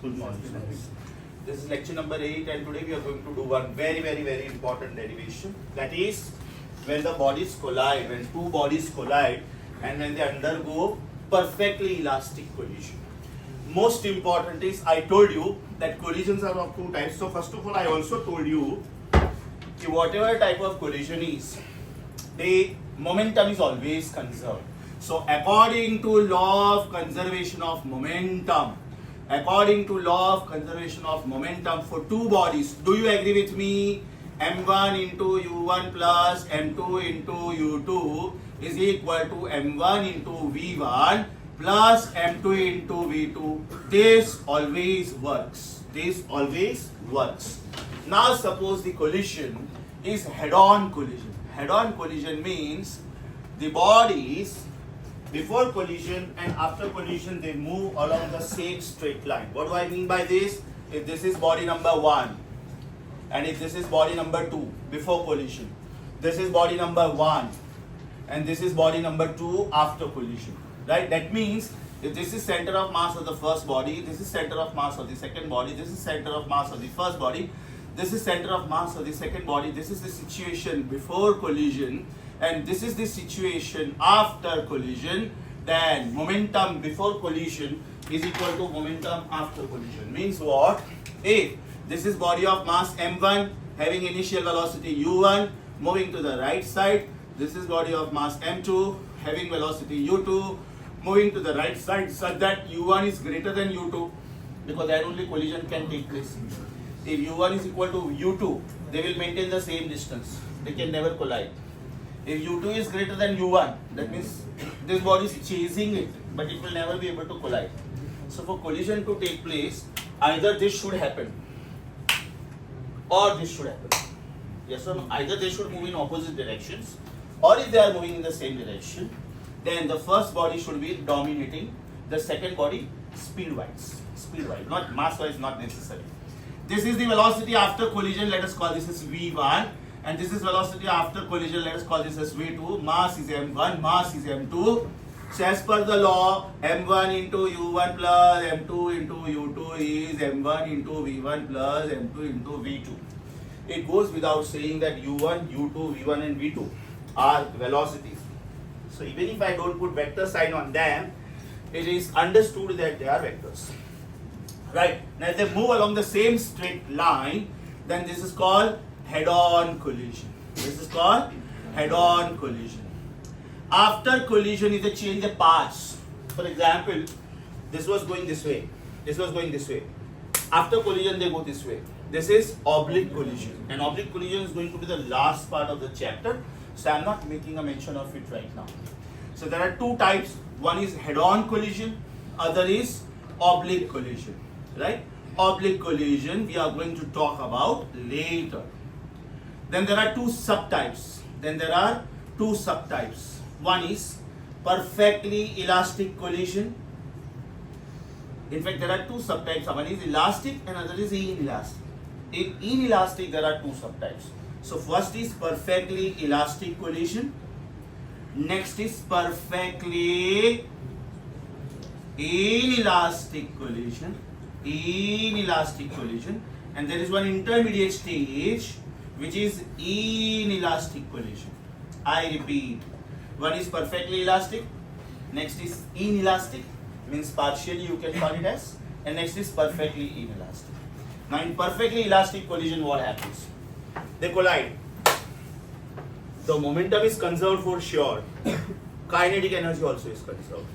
Good morning. This is lecture number 8 and today we are going to do one very important derivation. That is when the bodies collide, when two bodies collide and when they undergo perfectly elastic collision. Most important is I told you that collisions are of two types. So first of all I also told you that whatever type of collision is, the momentum is always conserved. So according to law of conservation of momentum, for two bodies, do you agree with me? M1 into U1 plus M2 into U2 is equal to M1 into V1 plus M2 into V2. This always works. Now suppose the collision is head-on collision. Head-on collision means the bodies before collision and after collision they move along the same straight line. What do I mean by this? If this is body number 1 and if this is body number 2 before collision, this is body number 1 and this is body number 2 after collision, right? That means if this is center of mass of the first body, this is center of mass of the second body, this is center of mass of the first body, this is center of mass of the second body, this is the situation before collision and this is the situation after collision, then momentum before collision is equal to momentum after collision. Means what? If this is body of mass m1 having initial velocity u1 moving to the right side, this is body of mass m2 having velocity u2 moving to the right side, such that u1 is greater than u2, because then only collision can take place. If u1 is equal to u2, they will maintain the same distance, they can never collide. If u2 is greater than u1, that means this body is chasing it, but it will never be able to collide. So for collision to take place, either this should happen or this should happen. Yes or no? Either they should move in opposite directions, or if they are moving in the same direction, then the first body should be dominating the second body speed-wise. Not mass-wise, not necessary. This is the velocity after collision, let us call this as v1. And this is velocity after collision, let us call this as v2. Mass is m1, mass is m2. So as per the law, m1 into u1 plus m2 into u2 is m1 into v1 plus m2 into v2. It goes without saying that u1, u2, v1 and v2 are velocities. So even if I don't put vector sign on them, it is understood that they are vectors. Right? Now if they move along the same straight line, then this is called head-on collision. After collision is a change of paths. For example, this was going this way. After collision they go this way. This is oblique collision. And oblique collision is going to be the last part of the chapter. So I am not making a mention of it right now. So there are two types. One is head-on collision, other is oblique collision. Right? Oblique collision we are going to talk about later. Then there are two subtypes. One is perfectly elastic collision. In fact, there are two subtypes. One is elastic and other is inelastic. In inelastic, there are two subtypes. So first is perfectly elastic collision. Next is perfectly inelastic collision. And there is one intermediate stage which is inelastic collision. I repeat, one is perfectly elastic, next is inelastic, means partially you can call it as, and next is perfectly inelastic. Now in perfectly elastic collision what happens? They collide. The momentum is conserved for sure. Kinetic energy also is conserved.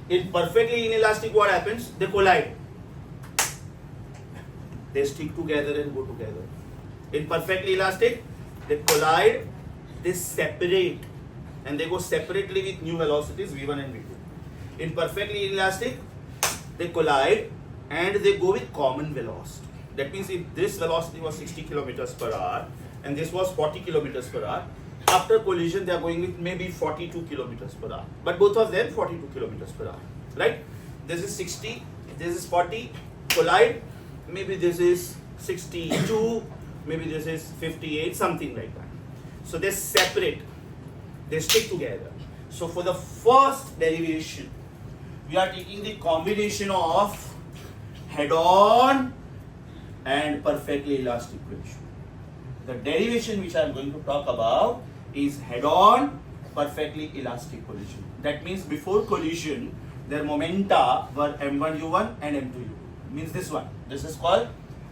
In perfectly inelastic what happens? They collide. They stick together and go together. In perfectly elastic, they collide, they separate, and they go separately with new velocities v1 and v2. In perfectly inelastic, they collide and they go with common velocity. That means if this velocity was 60 kilometers per hour and this was 40 kilometers per hour, after collision they are going with maybe 42 kilometers per hour. But both of them 42 kilometers per hour. Right? This is 60, this is 40, collide. Maybe this is 62, maybe this is 58, something like that. So they separate, they stick together. So for the first derivation, we are taking the combination of head-on and perfectly elastic collision. The derivation which I am going to talk about is head-on perfectly elastic collision. That means before collision, their momenta were m1u1 and m2u2. Means this one. This is called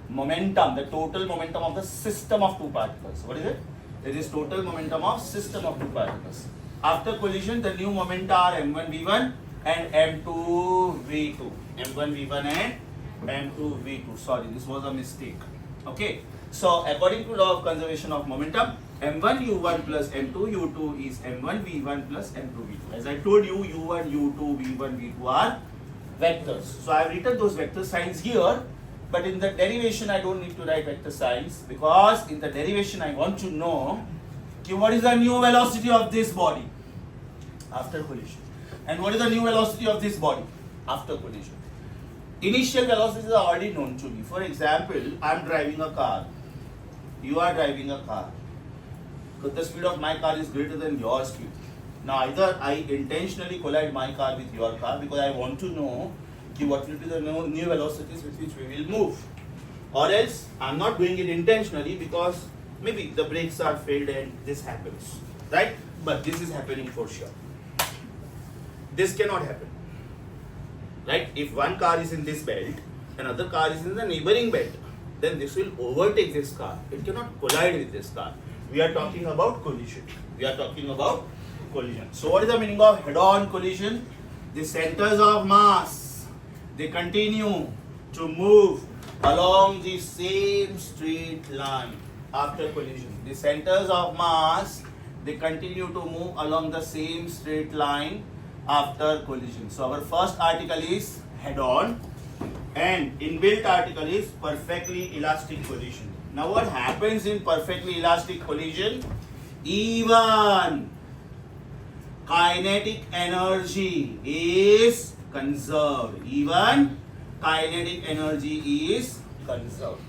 momentum, the total momentum of the system of two particles. What is it? It is total momentum of system of two particles. After collision, the new momenta are m1v1 and m2v2. m1v1 and m2v2. Sorry, this was a mistake. Okay. So, according to law of conservation of momentum, m1u1 plus m2u2 is m1v1 plus m2v2. As I told you, u1, u2, v1, v2 are vectors. So, I have written those vector signs here, but in the derivation, I don't need to write vector signs, because in the derivation, I want to know what is the new velocity of this body after collision, and what is the new velocity of this body after collision. Initial velocities are already known to me. For example, I am driving a car. You are driving a car. But the speed of my car is greater than your speed. Now, either I intentionally collide my car with your car because I want to know what will be the new velocities with which we will move. Or else, I am not doing it intentionally because maybe the brakes are failed and this happens. Right? But this is happening for sure. This cannot happen. Right? If one car is in this belt, another car is in the neighboring belt, then this will overtake this car. It cannot collide with this car. We are talking about collision. We are talking about collision. So what is the meaning of head-on collision? The centers of mass, they continue to move along the same straight line after collision. The centers of mass, they continue to move along the same straight line after collision. So our first article is head-on, and inbuilt article is perfectly elastic collision. Now what happens in perfectly elastic collision? Even kinetic energy is conserved. Even kinetic energy is conserved.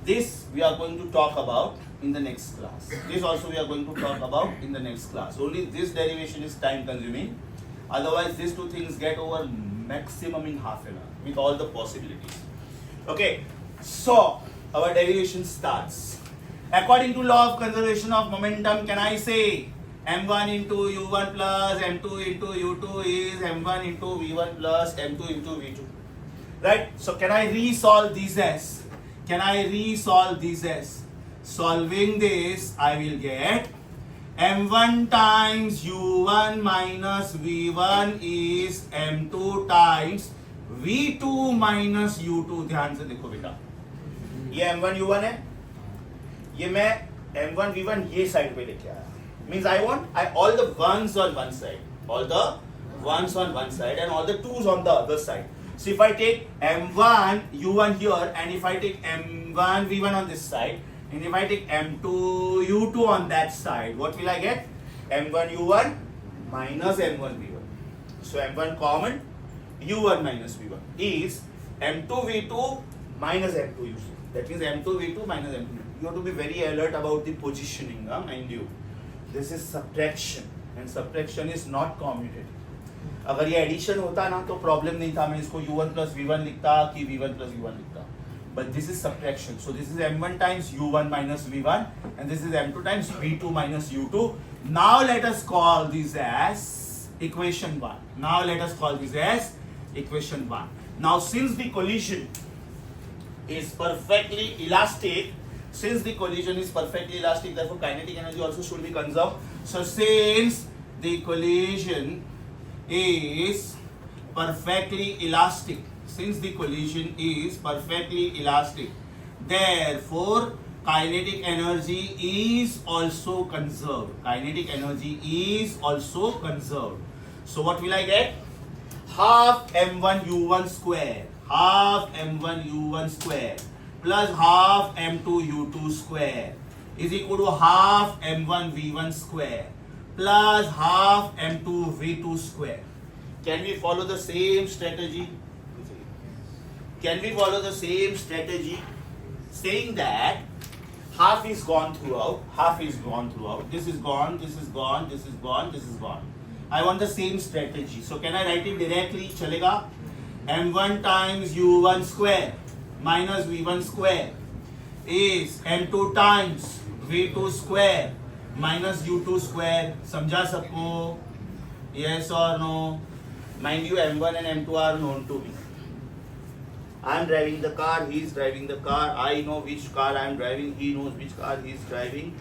This we are going to talk about in the next class. This also we are going to talk about in the next class. Only this derivation is time consuming. Otherwise, these two things get over maximum in half an hour with all the possibilities. Okay, so our derivation starts. According to law of conservation of momentum, can I say m1 into u1 plus m2 into u2 is m1 into v1 plus m2 into v2? Right? So can I resolve these as? Can I resolve these as? Solving this, I will get m1 times u1 minus v1 is m2 times v2 minus u2. ध्यान से देखो बेटा, ये m1 u1 है, ये मैं m1 v1 ये side पे लेके आया. Means I want all the ones on one side, all the ones on one side and all the twos on the other side. So if I take m1 u1 here, and if I take m1 v1 on this side, and if I take m2 u2 on that side, what will I get? m1 u1 minus m1 v1. So m1 common, u1 minus v1 is m2 v2 minus m2 u2. That means m2 v2 minus m2 v2. You have to be very alert about the positioning, mind you. This is subtraction, and subtraction is not commutative. अगर ये addition होता ना तो problem नहीं था, मैं इसको u1 plus v1 लिखता कि v1 plus u1 लिखता. But this is subtraction. So this is m1 times u1 minus v1, and this is m2 times v2 minus u2. Now let us call this as equation 1. Now let us call this as equation 1. Now since the collision is perfectly elastic, therefore kinetic energy also should be conserved. So since the collision is perfectly elastic, therefore kinetic energy is also conserved. So what will I get? Half m1 u1 square plus half m2 u2 square is equal to half m1 v1 square plus half m2 v2 square. Can we follow the same strategy? Saying that half is gone throughout, this is gone, I want the same strategy. So can I write it directly? चलेगा? M1 times U1 square minus V1 square is M2 times V2 square minus U2 square. समझा सबको? Yes or no? Mind you, M1 and M2 are known to me. I am driving the car, he is driving the car. I know which car I am driving, he knows which car he is driving.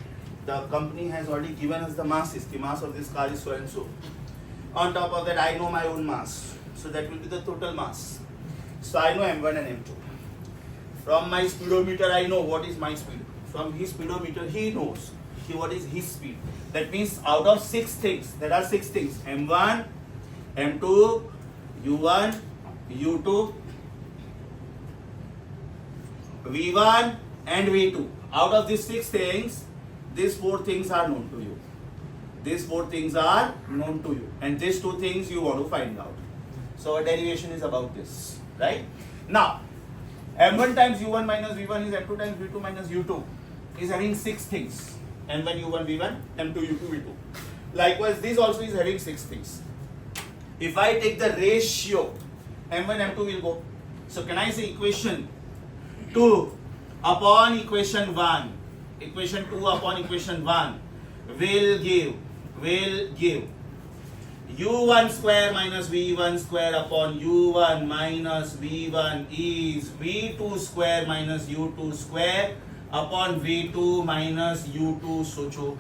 The company has already given us the masses. The mass of this car is so and so. On top of that, I know my own mass. So that will be the total mass. So I know M1 and M2. From my speedometer, I know what is my speed. From his speedometer, he knows what is his speed. That means out of 6 things, there are 6 things. M1, M2, U1, U2, V1 and V2. Out of these 6 things, these 4 things are known to you. These 4 things are known to you. And these 2 things you want to find out. So our derivation is about this. Right? Now, M1 times U1 minus V1 is M2 times V2 minus U2. Is having 6 things. M1 U1 V1, M2 U2 V2. Likewise, this also is having 6 things. If I take the ratio, M1 M2 will go. So can I say equation 2 upon equation 1, equation 2 upon equation 1 will give U1 square minus V1 square upon U1 minus V1 is V2 square minus U2 square upon V2 minus U2. सोचो,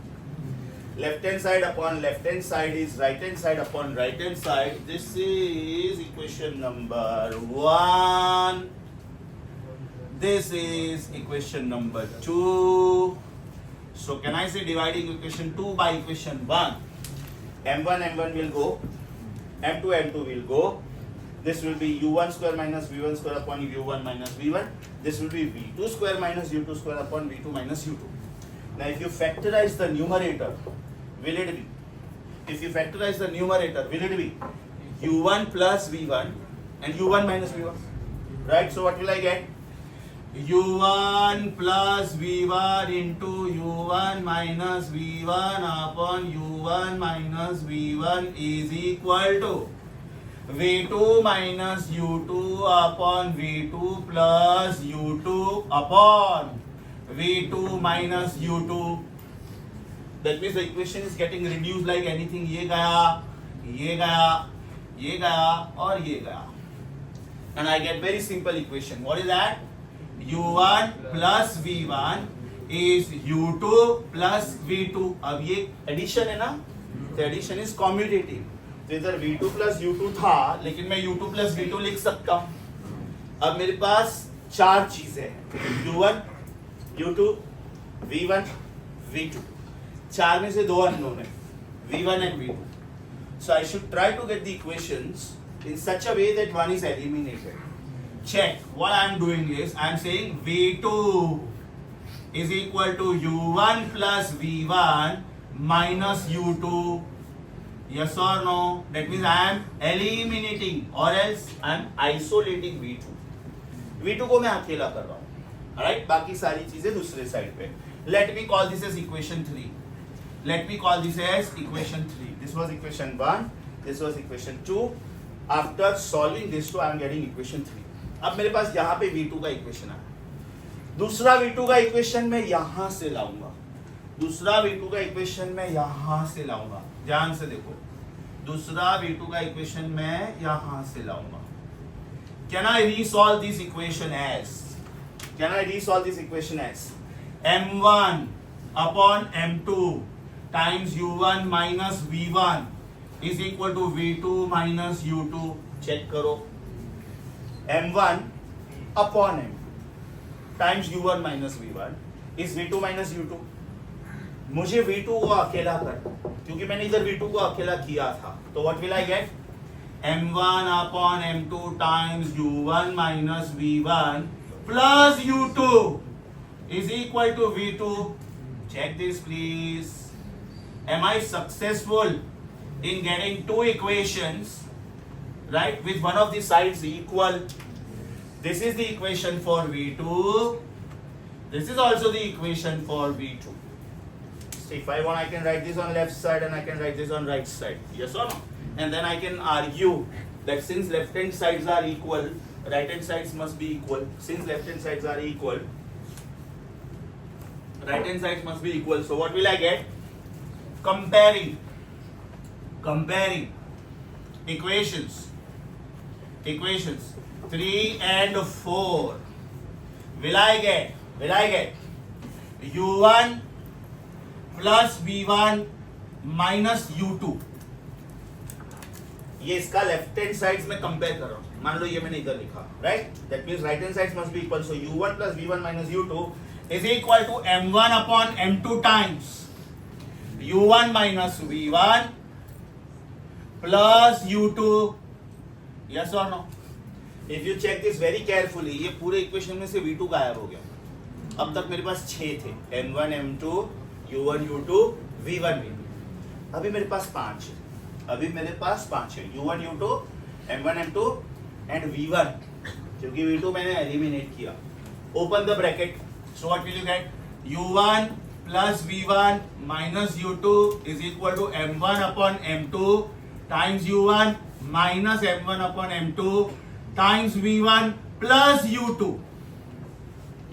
left hand side upon left hand side is right hand side upon right hand side. This is equation number 1. This is equation number 2. So can I say dividing equation 2 by equation 1? M1 will go, M2 will go. This will be U1 square minus V1 square upon U1 minus V1. This will be V2 square minus U2 square upon V2 minus U2. Now if you factorize the numerator, will it be? If you factorize the numerator, will it be U1 plus V1 and U1 minus V1? Right? So what will I get? U1 plus V1 into U1 minus V1 upon U1 minus V1 is equal to V2 minus U2 upon V2 plus U2 upon V2 minus U2. That means the equation is getting reduced like anything. ये गया, ये गया, ये गया और ये गया. And I get very simple equation. What is that? U1 plus V1 is U2 plus V2. अब ये addition है ना? तो addition is commutative. तो इधर V2 plus U2 था, लेकिन मैं U2 plus V2 लिख सकता हूँ. अब मेरे पास 4 चीजें हैं. U1, U2, V1, V2. 4 में से 2 unknown है. V1 and V2. So I should try to get the equations in such a way that one is eliminated. Check. What I am doing is I am saying V2 is equal to U1 plus V1 minus U2. Yes or no? That means I am eliminating or else I am isolating V2. V2 को मैं अकेला कर रहा हूँ. Alright? बाकी सारी चीजें दूसरे साइड पे. Let me call this as equation 3. Let me call this as equation 3. This was equation 1. This was equation 2. After solving this two, I am getting equation 3. अब मेरे पास यहाँ पे V2 का इक्वेशन आया. दूसरा V2 का इक्वेशन मैं यहाँ से लाऊंगा. दूसरा V2 का इक्वेशन मैं यहाँ से लाऊंगा. ध्यान से देखो. दूसरा V2 का इक्वेशन मैं यहाँ से लाऊंगा. Can I resolve this equation as? Can I resolve this equation as M1 upon M2 times U1 minus V1 is equal to V2 minus U2. Check करो. M1 upon M2 times U1 minus V1 is V2 minus U2. मुझे V2 को अकेला कर, क्योंकि मैंने इधर V2 को अकेला किया था. तो what will I get? M1 upon M2 times U1 minus V1 plus U2 is equal to V2. Check this please. Am I successful in getting two equations, right, with one of the sides equal? This is the equation for V2. This is also the equation for V2. So if I want, I can write this on left side and I can write this on right side. Yes or no? And then I can argue that since left hand sides are equal, right hand sides must be equal. Since left hand sides are equal, right hand sides must be equal. So what will I get? Comparing equations 3 and 4. Will I get u1 plus v1 minus u2. ये इसका left hand sides में compare कर रहा हूं. मान लो ये मैंने इधर लिखा, right? That means right hand sides must be equal. So u1 plus v1 minus u2 is equal to m1 upon m2 times u1 minus v1 plus u2. Yes or no? If you check this very carefully, ये पूरे equation में से v2 गायब हो गया. अब तक मेरे पास 6 थे, m1 m2 u1 u2 v1 v2. अभी मेरे पास 5 है. u1 u2 m1 m2 and v1, क्योंकि v2 मैंने एलिमिनेट किया. Open the bracket. So what will you get? u1 plus v1 minus u2 is equal to m1 upon m2 times u1 minus m1 upon m2 times v1 plus u2.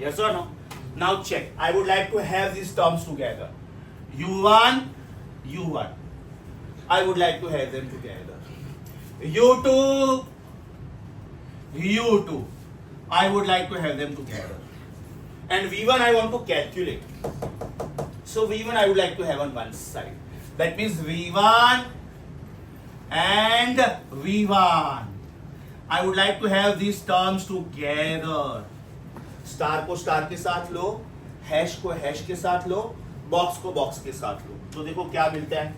Yes or no? Now check. I would like to have these terms together. u1 I would like to have them together. u2 I would like to have them together. And v1 I want to calculate. So v1 I would like to have on one side. That means v1 and v1 I would like to have these terms together. Star को star के साथ लो, hash को hash के साथ लो, box को box के साथ लो. तो देखो क्या मिलता है.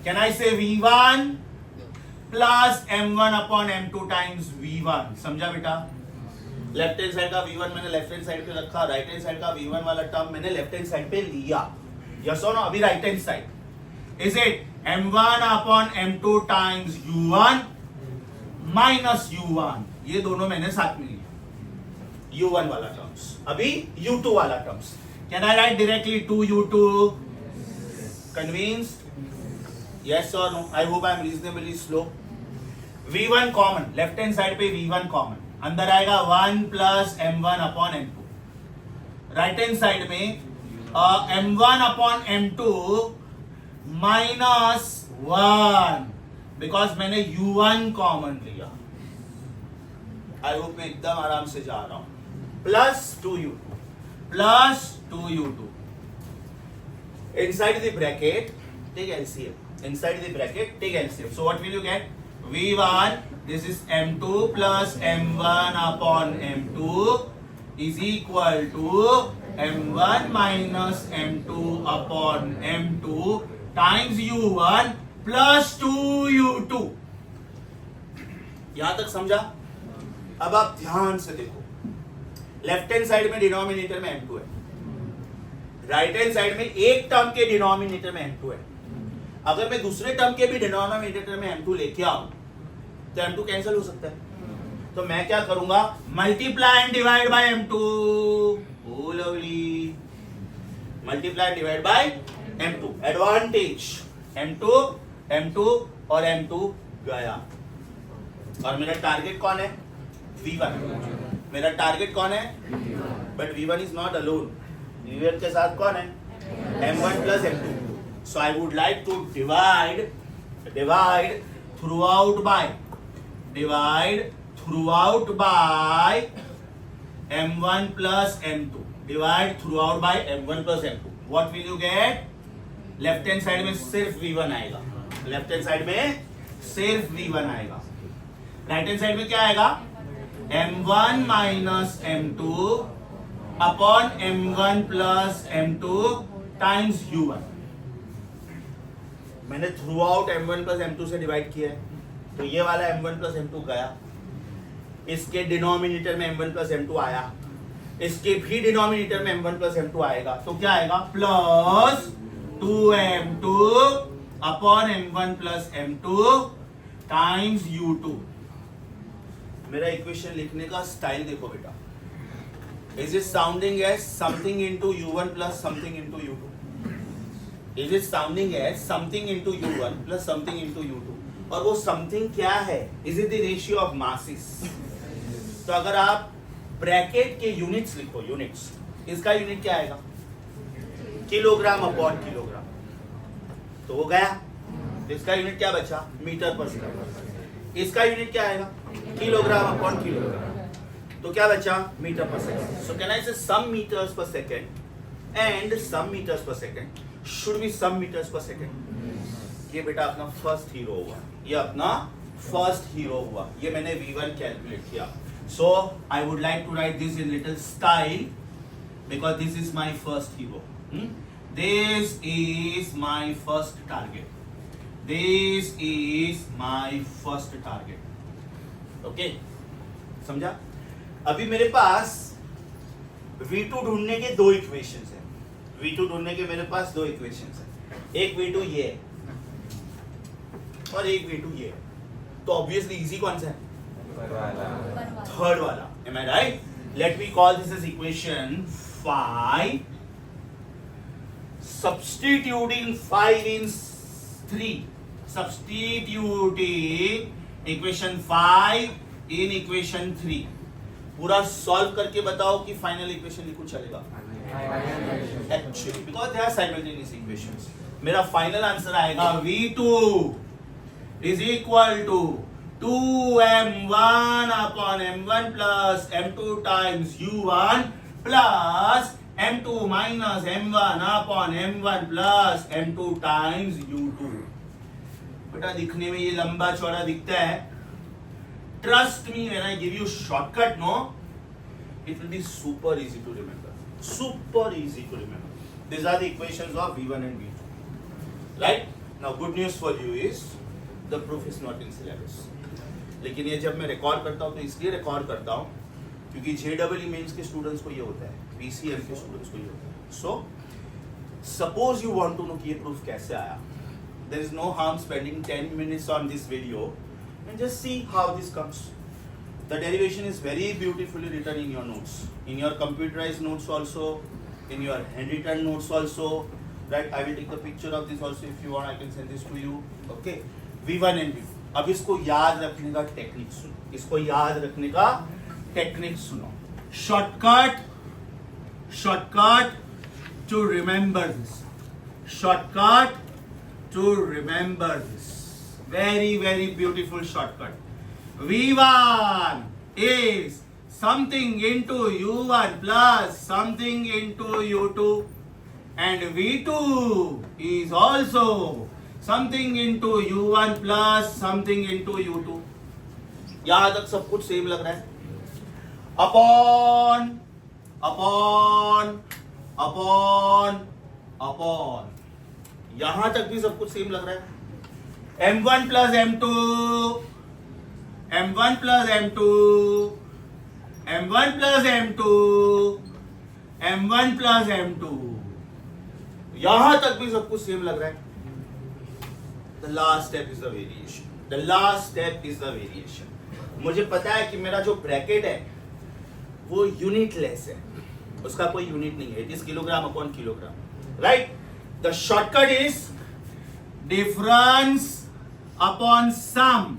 Can I say v1 plus m1 upon m2 times v1? समझा बेटा? लेफ्ट हैंड साइड का v1 मैंने लेफ्ट हैंड साइड पे रखा, राइट हैंड साइड का v1 वाला टर्म मैंने लेफ्ट हैंड साइड पे लिया. यस और नो? अभी right hand side is it m1 upon m2 times u1 minus u1. ये दोनों मैंने साथ में लिया. u1 वाला टर्म्स, अभी u2 वाला terms. Can I write directly to u2? Convinced? Yes or no? I hope I am reasonably slow. v1 common, left hand side पे v1 कॉमन, अंदर आएगा 1 plus m1 upon m2. Right hand side में m1 upon m2 minus 1 because मैंने u1 common लिया. I hope मैं एकदम आराम से जा रहा हूं. Plus 2u2 inside the bracket take LCM. Inside the bracket take LCM. So what will you get? v1, this is m2 plus m1 upon m2 is equal to m1 minus m2 upon m2 times u1 plus 2u2. यहां तक समझा? अब आप ध्यान से देखो. Left hand side में denominator में m2 है, राइट हैंड साइड में एक टर्म के डिनोमिनेटर में m2 है. अगर मैं दूसरे टर्म के भी डिनोमिनेटर में m2 लेके आऊं तो m2 कैंसिल हो सकता है. तो मैं क्या करूंगा? Multiply and divide by m2. Oh lovely. Multiply and divide by m2. Advantage m2 और m2 गया. और मेरा टारगेट कौन है? v1. मेरा टारगेट कौन है? But v1 is not alone. v1 के साथ कौन है? m1 plus m2. So I would like to divide throughout by m1 plus m2. Divide throughout by m1 plus m2. What will you get? Left hand side में सिर्फ v1 आएगा. Left hand side में सिर्फ v1 आएगा. Right hand side में क्या आएगा? m1 minus m2 upon m1 plus m2 times u1. मैंने through out m1 plus m2 से डिवाइड किया है, तो ये वाला m1 plus m2 गया. इसके डिनोमिनेटर में m1 plus m2 आया, इसके भी डिनोमिनेटर में m1 plus m2 आएगा. तो क्या आएगा? Plus 2m2 upon m1 plus m2 times u2. मेरा इक्वेशन लिखने का स्टाइल देखो बेटा. Is it sounding as something into u1 plus something into u2? Is it sounding as something into u1 plus something into u2, और वो something क्या है? Is it the ratio of masses? तो अगर आप ब्रैकेट के यूनिट्स लिखो, units, इसका यूनिट क्या आएगा? किलोग्राम अपॉन किलोग्राम, तो वो गया। इसका यूनिट क्या बचा? Metre per second. इसका यूनिट क्या आएगा? किलोग्राम अपॉन किलोग्राम, तो क्या बचा? Metre per second. So can I say some metres per second and some metres per second should be some metres per second. ये बेटा अपना फर्स्ट हीरो हुआ, ये अपना फर्स्ट हीरो हुआ, ये मैंने V1 कैलकुलेट किया। So I would like to write this in little style because this is my first hero. This is my first target. This is my first target. Okay? समझा? अभी मेरे पास V2 ढूंढने के दो इक्वेशंस हैं। V2 ढूंढने के मेरे पास दो इक्वेशंस हैं। एक V2 ये है और एक V2 ये है। तो ऑब्वियसली इजी कौन सा है? थर्ड वाला। Am I right? Let me call this as equation 5. Substituting 5 in 3. Substituting equation 5 in equation 3. पूरा सॉल्व करके बताओ कि फाइनल इक्वेशन लिखूं चलेगा? Actually because they are simultaneous equations. मेरा फाइनल आंसर आएगा V2 is equal to 2m1 upon m1 plus m2 times u1 plus m2 minus m1 upon m1 plus m2 times u2। बेटा दिखने में ये लंबा चौड़ा दिखता है। Trust me when I give you shortcut, no, it will be super easy to remember. Super easy to remember. These are the equations of V1 and V2. Right? Now good news for you is the proof is not in syllabus. लेकिन ये जब मैं record करता हूँ तो इसलिए record करता हूँ क्योंकि JEE मेंस के स्टूडेंट्स को ये होता है, PCM के स्टूडेंट्स को ये होता है। So suppose you want to know कि ये प्रूफ कैसे आया, there is no harm spending 10 minutes on this video and just see how this comes. The derivation is very beautifully written in your notes, in your computerized notes also, in your handwritten notes also, right? I will take the picture of this also if you want. I can send this to you. Okay, V1 and V2. अब इसको याद रखने का technique सुनो, इसको याद रखने का टेक्निक सुनो। Shortcut, shortcut to remember this. Shortcut to remember this. Very, very beautiful shortcut. V1 is something into U1 plus something into U2, and V2 is also something into U1 plus something into U2. यहां तक सब कुछ same लग रहा है? Upon upon upon upon, यहां तक भी सब कुछ सेम लग रहा है? M1 plus M2, M1 plus M2, M1 plus M2, M1 plus M2, यहां तक भी सब कुछ सेम लग रहा है? The last step is the variation. The last step is the variation. मुझे पता है कि मेरा जो ब्रैकेट है वो यूनिटलेस है, उसका कोई यूनिट नहीं है, it is kilogram upon kilogram, right? The shortcut is difference upon sum,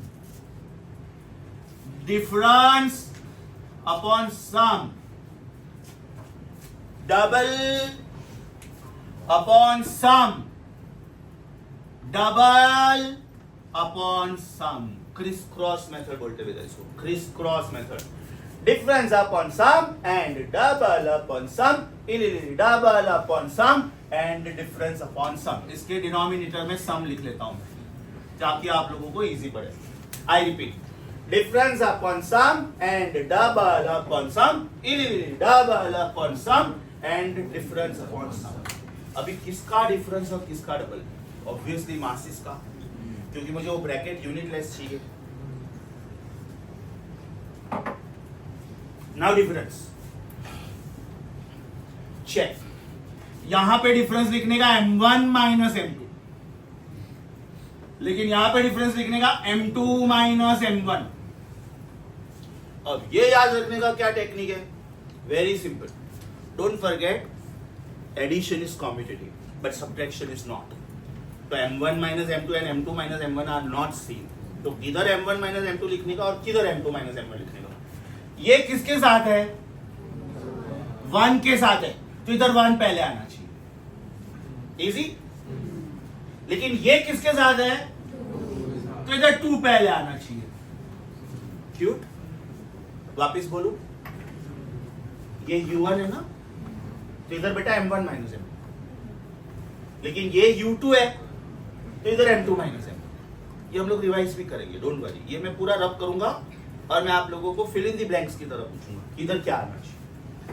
difference upon sum, double upon sum, double upon sum, criss cross method बोलते हैं इसको, criss cross method. Difference upon sum and double upon sum, double upon sum and difference upon sum. इसके denominator में सम लिख लेता हूं ताकि आप लोगों को इजी पड़े। I repeat, difference upon sum and double upon sum, double upon sum and difference upon sum. अभी किसका डिफरेंस और किसका डबल? ऑब्वियसली मासेस का, क्योंकि मुझे वो ब्रैकेट यूनिटलेस चाहिए। Now difference check. यहां पे डिफरेंस लिखने का M1 माइनस M2, लेकिन यहां पे डिफरेंस लिखने का M2 माइनस M1। अब ये याद रखने का क्या टेक्निक है? Very simple, don't forget addition is competitive. but subtraction is not. तो m1 minus m2 and m2 minus m1 are not same. तो किधर m1 minus m2 लिखने का और किधर m2 minus m1 लिखने का. ये किसके साथ है? 1 के साथ है, तो इधर 1 पहले आना चाहिए. इजी. लेकिन ये किसके साथ है? तो इधर 2 पहले आना चाहिए. क्यूट. वापिस बोलू, ये u1 है ना, तो इधर बेटा m1 minus m2. लेकिन ये u2 है, तो इधर m2 minus m1. ये हम लोग रिवाइज भी करेंगे, डोंट वरी. ये मैं पूरा रब करूंगा और मैं आप लोगों को फिल इन द ब्लैंक्स की तरह पूछूंगा इधर क्या आना चाहिए.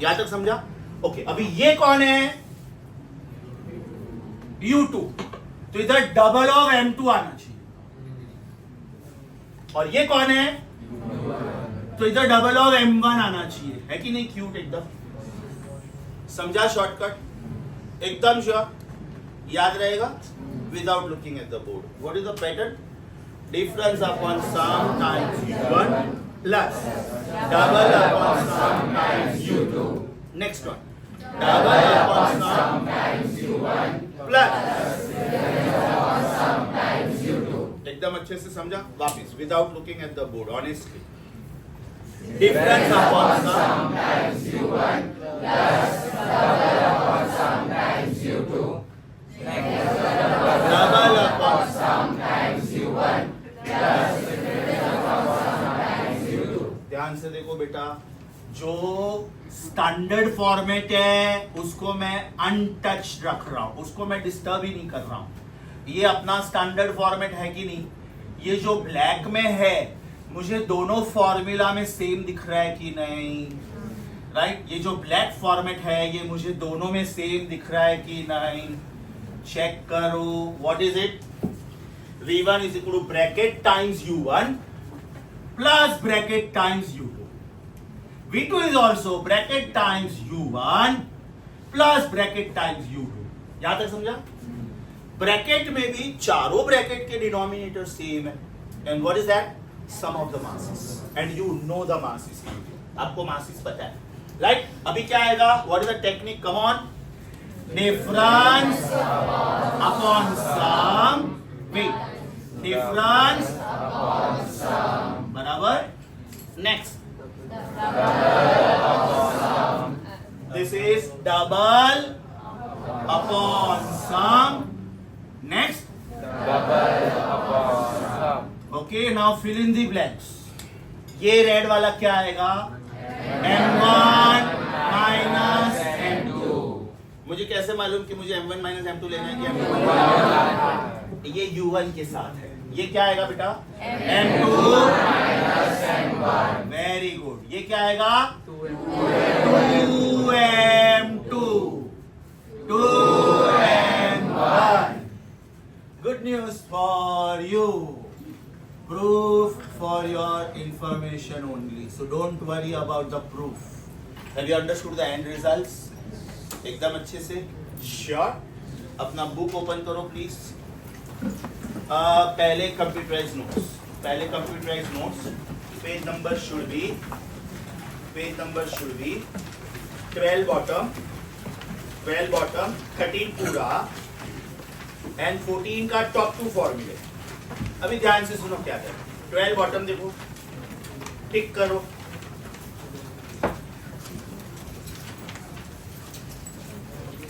यहां तक समझा? ओके. अभी ये कौन है? u2, तो इधर डबल ऑफ m2 आना चाहिए. और ये कौन है? तो इधर डबल ऑफ m1 आना चाहिए. है कि नहीं? क्यूट एकदम. समझा? शॉर्टकट एकदम श्योर. याद रहेगा without looking at the board. What is the pattern? Difference upon sum times u1 plus double upon sum times u2. Next one, double upon sum times u1 plus sum times u2. एकदम अच्छे से समझा? वापस without looking at the board, honestly. Difference upon sum times u1 plus double upon sum times u2. Double upon sum times u1 plus ध्यान से देखो बेटा, जो स्टैंडर्ड फॉर्मेट है उसको मैं अनटच्ड रख रहा हूं, उसको मैं डिस्टर्ब ही नहीं कर रहा हूं. ये अपना स्टैंडर्ड फॉर्मेट है कि नहीं? ये जो ब्लैक में है, मुझे दोनों फॉर्मूला में सेम दिख रहा है कि नहीं? राइट. ये जो ब्लैक फॉर्मेट है, ये मुझे दोनों में सेम दिख रहा है कि नहीं? चेक करो. What is it? v1 is equal to bracket times u1 plus bracket times u2. v2 is also bracket times u1 plus bracket times u2. यहां तक समझा? ब्रैकेट में भी चारों ब्रैकेट के डिनोमिनेटर सेम है. And what is that? Sum of the masses. And you know the masses. आपको masses पता है, राइट? अभी क्या आएगा? What is the technique? Come on. Difference upon sum. Wait, difference upon sum बराबर. Next, this is double upon sum. Next, double upon sum. Okay, now fill in the blanks. ये red वाला क्या आएगा? m1 minus m2. मुझे कैसे मालूम कि मुझे m1 माइनस m2 लेना है कि m2? ये u1 के साथ है. ये क्या आएगा बेटा? m2 minus m1. Very good. ये क्या आएगा? 2m1. Good news for you. Proof for your information only. So don't worry about the proof. Have you understood the end results? एकदम अच्छे से. Sure. अपना बुक ओपन करो प्लीज. पहले computerise notes. Page number should be 12 bottom, 13 पूरा and 14 का top 2 फॉर्मूले. अभी ध्यान से सुनो क्या है. 12 बॉटम देखो, टिक करो.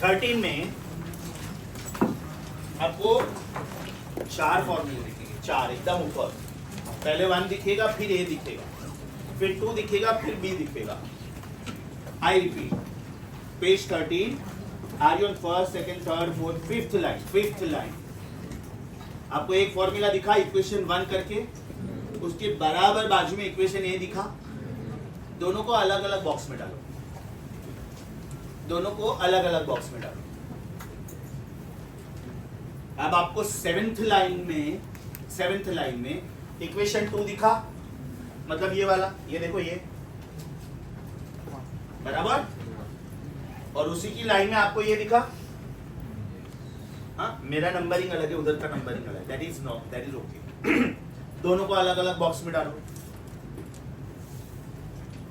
थर्टीन में आपको 4 फॉर्मूले दिखेंगे, 4 एकदम ऊपर. पहले 1 दिखेगा, फिर A दिखेगा, फिर 2 दिखेगा, फिर B दिखेगा. I repeat, page 13, are you on first, second, third, fourth, fifth line. आपको एक फॉर्मूला दिखा इक्वेशन 1 करके, उसके बराबर बाजू में इक्वेशन A दिखा. दोनों को अलग अलग बॉक्स में डालो. अब आपको सेवेंथ लाइन में इक्वेशन 2 दिखा, मतलब ये वाला, ये देखो ये बराबर. और उसी की लाइन में आपको ये दिखा. हाँ, मेरा नंबरिंग अलग है, उधर का नंबरिंग अलग है. That is okay. दोनों को अलग अलग बॉक्स में डालो.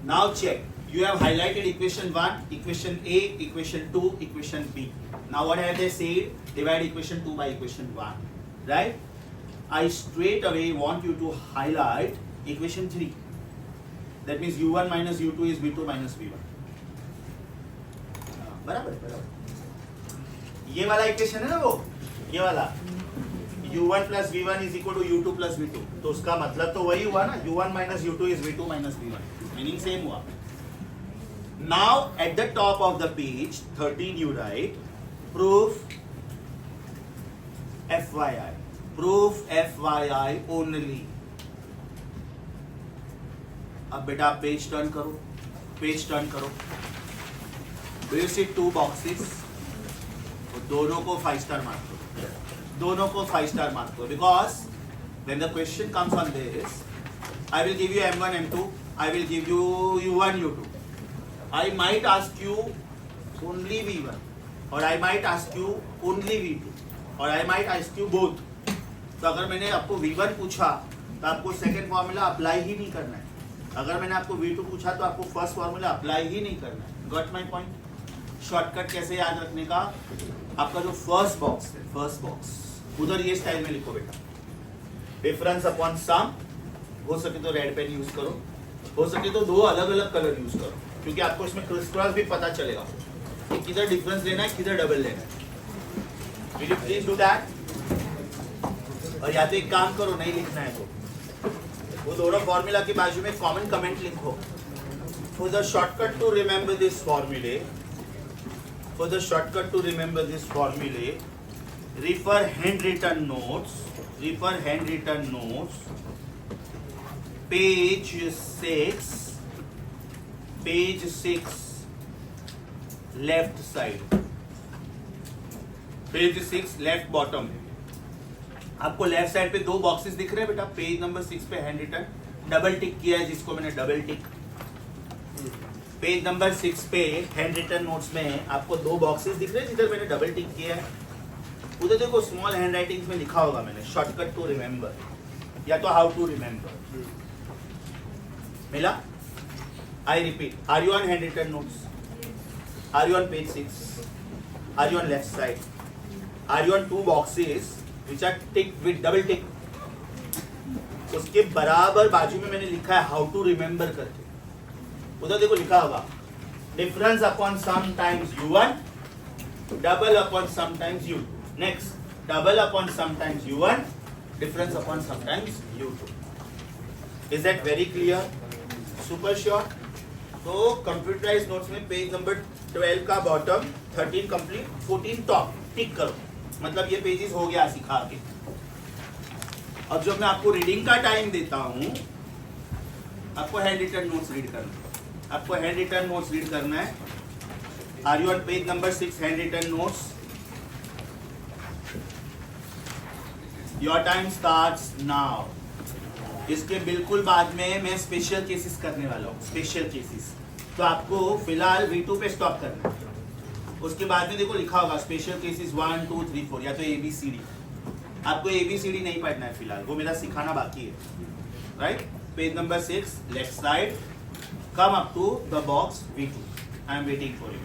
Now check. You have highlighted equation 1, equation A, equation 2, equation B. Now what have they said? Divide equation 2 by equation 1. Right? I straight away want you to highlight equation 3. That means u1 minus u2 is v2 minus v1. बराबर है, बराबर. ये वाला equation है ना वो, ये वाला u1 plus v1 is equal to u2 plus v2. तो उसका मतलब तो वही हुआ ना, u1 minus u2 is v2 minus v1. Meaning same हुआ. Now at the top of the page 13 you write proof FYI. Proof FYI only. अब बेटा पेज टर्न करो, पेज टर्न करो. Do you see two boxes? दोनों को 5 star mark दो, दोनों को 5 स्टार मार्क दो. Because when the question comes on this, I will give you M1 M2, I will give you U1 U2. I might ask you only V1, or I might ask you only V2, or I might ask you both. तो अगर मैंने आपको V1 पूछा तो आपको second formula apply ही नहीं करना है. अगर मैंने आपको V2 पूछा तो आपको फर्स्ट फॉर्मूला अप्लाई ही नहीं करना है. Got my point? शॉर्टकट कैसे याद रखने का? आपका जो फर्स्ट बॉक्स है, फर्स्ट बॉक्स उधर ये स्टाइल में लिखो बेटा. डिफरेंस अपॉन सम. हो सके तो रेड पेन यूज करो, हो सके तो 2 अलग अलग कलर यूज करो, क्योंकि आपको इसमें क्रिस क्रॉस भी पता चलेगा कि किधर डिफरेंस लेना है, किधर डबल लेना है. Will you please do that? और या तो एक काम करो, नहीं लिखना है तो वो दोनों फॉर्मूला के बाजू में कॉमन कमेंट लिखो. For the shortcut to remember this formulae, for the shortcut to remember this formulae, refer handwritten notes, refer handwritten notes, page 6, page 6, left side, page 6 left bottom. आपको लेफ्ट साइड पे 2 boxes दिख रहे हैं बेटा. Page number 6 पे hand written double tick किया है, जिसको मैंने डबल टिक. पेज नंबर 6 पे हैंड रिटन नोट्स में आपको 2 बॉक्सेस दिख रहे हैं जिधर मैंने डबल टिक किया है. उधर देखो स्मॉल हैंड राइटिंग में लिखा होगा मैंने शॉर्टकट टू रिमेंबर या तो हाउ टू रिमेंबर. मिला? I repeat, are you on hand written notes? Are you on page 6? Are you on left side? Are you on 2 boxes which are tick with double tick? उसके बराबर बाजू में मैंने लिखा है हाउ टू रिमेंबर करके. उधर देखो लिखा होगा difference upon sum times u1, double upon sum times u2. Next double upon sum times u1, difference upon sum times u2. Is that very clear? Super sure? तो कंप्यूटराइज नोट्स में page number 12 का bottom, 13 complete, 14 top टिक करो. मतलब ये pages हो गया सिखा के. अब जब मैं आपको रीडिंग का टाइम देता हूं, आपको हैंड रिटन नोट्स रीड करना है. आपको हैंड रिटन नोट्स रीड करना है. Are you on page number 6 hand written notes? Your time starts now. इसके बिल्कुल बाद में मैं स्पेशल केसेस करने वाला हूँ. स्पेशल केसेस तो आपको फिलहाल V2 पे स्टॉप करना है. उसके बाद में देखो लिखा होगा स्पेशल केसेस 1 2 3 4 या तो ABCD. आपको ABCD नहीं पढ़ना है फिलहाल, वो मेरा सिखाना बाकी है. Right? Page number 6 left side, come up to the box V2. I am waiting for you.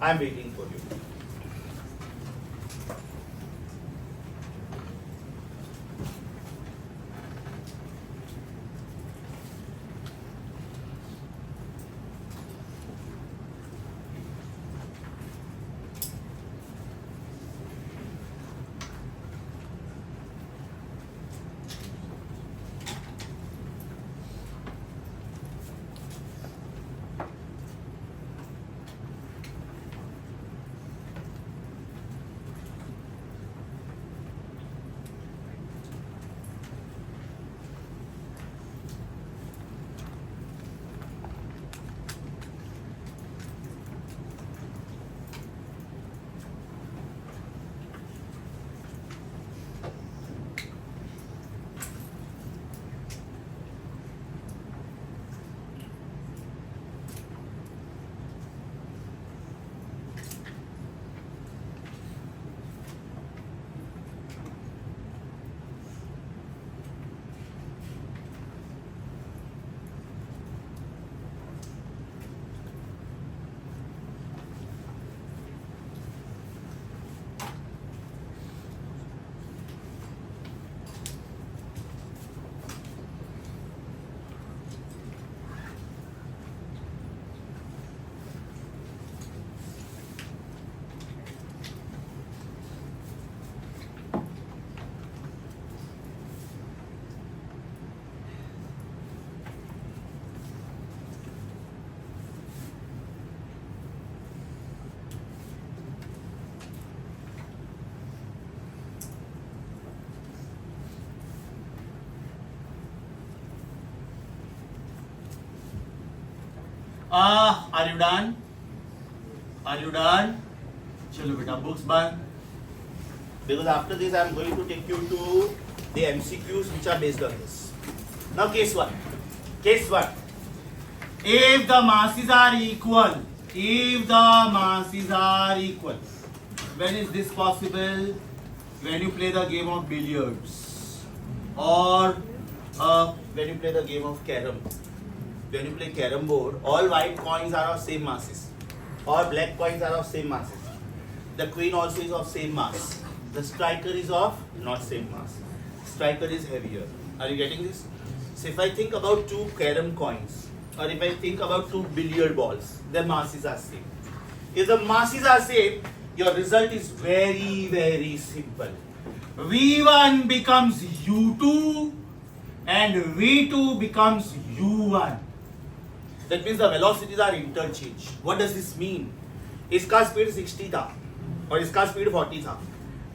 I am waiting for you. Are you done? Are you done? चलो बेटा books बंद. Because after this I am going to take you to the MCQs which are based on this. Now case 1. Case 1. If the masses are equal, when is this possible? When you play the game of billiards or when you play the game of carom. When you play carom board, all white coins are of same masses. All black coins are of same masses. The queen also is of same mass. The striker is of not same mass. Striker is heavier. Are you getting this? So if I think about two carom coins, or if I think about two billiard balls, their masses are same. If the masses are same, your result is very, very simple. V1 becomes U2 and V2 becomes U1. That means the velocities are interchanged. What does this mean? इसका speed 60 था और इसका speed 40 था.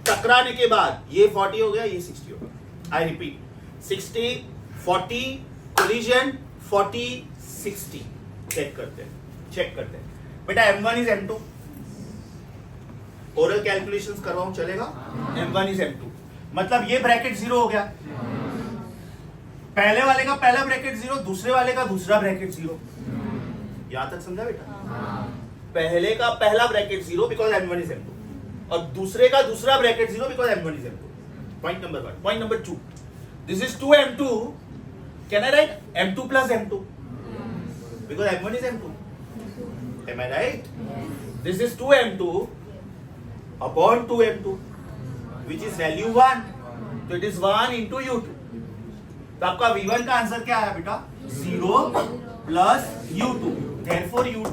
टकराने के बाद ये 40 हो गया, ये 60 हो गया. I repeat, 60, 40, collision, 40, 60. चेक करते हैं. बेटा M1 is M2. Oral calculations करवाऊं चलेगा? M1 is M2. मतलब ये ब्रैकेट 0 हो गया. पहले वाले का पहला ब्रैकेट 0, दूसरे वाले का दूसरा ब्रैकेट 0. यहां तक समझा बेटा? पहले का पहला bracket 0 because M1 is M2 और दूसरे का दूसरा bracket 0 because M1 is M2. Point number 1. Point number 2. This is 2M2. Can I right M2 plus M2? Because M1 is M2. Am I right? This is 2M2 upon 2M2 which is value 1. So it is 1 into U2. तो आपका V1 का answer क्या आया बेटा? 0 plus U2. Therefore U2.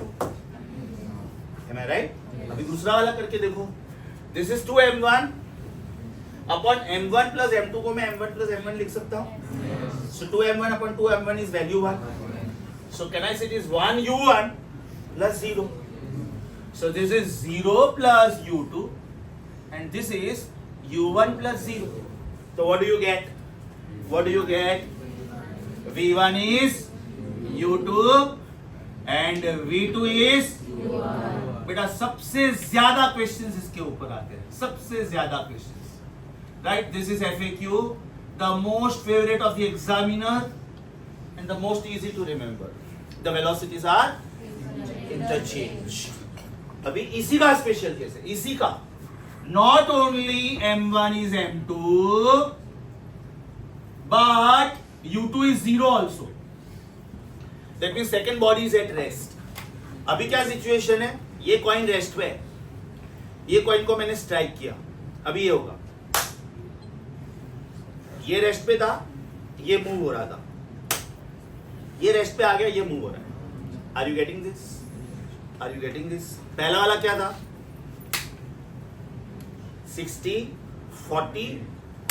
Am I right? अभी दूसरा वाला करके देखो. This is 2M1 upon M1 plus M2 को मैं M1 plus M1 लिख सकता हूँ. So 2M1 upon 2M1 is value 1. So can I say it is 1 U1 plus 0. So this is 0 plus U2 and this is U1 plus 0. So what do you get? What do you get? V1 is U2 and V2 is बेटा सबसे ज्यादा questions इसके ऊपर आते हैं. सबसे ज्यादा questions. Right? This is FAQ, the most favourite of the examiner and the most easy to remember. The velocities are interchange. अभी इसी का स्पेशल केस है. इसी का not only M1 is M2 but U2 is 0 also. That means second body is at rest. अभी क्या situation है? ये कॉइन रेस्ट पे है. ये कॉइन को मैंने स्ट्राइक किया. अभी ये होगा. ये रेस्ट पे था, ये मूव हो रहा था. ये रेस्ट पे आ गया, ये मूव हो रहा है. Are you getting this? Are you getting this? पहला वाला क्या था? 60, 40,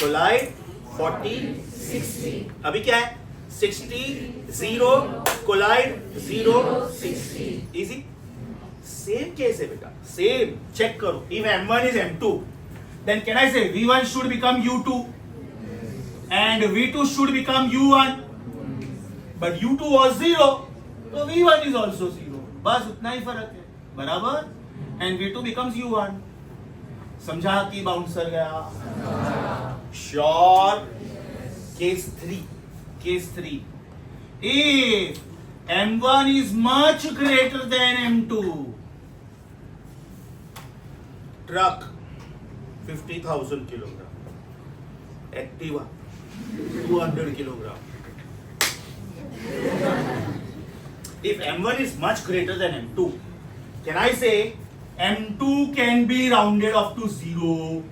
कोलाइड, 40, 60. अभी क्या है? 60, 0, कोलाइड, 0, 60. इजी. सेम केस है बेटा. सेम. चेक करो. If M1 is M2, then can I say V1 should become U2 and V2 should become U1? But U2 was 0, so V1 is also 0. बस उतना ही फर्क है. बराबर? And V2 becomes U1. समझा कि बाउंसर गया? Sure. Case 3. Case 3. If M1 is much greater than M2, truck 50,000 kilogram, Activa 200 kilogram. If M1 is much greater than M2, can I say M2 can be rounded off to 0?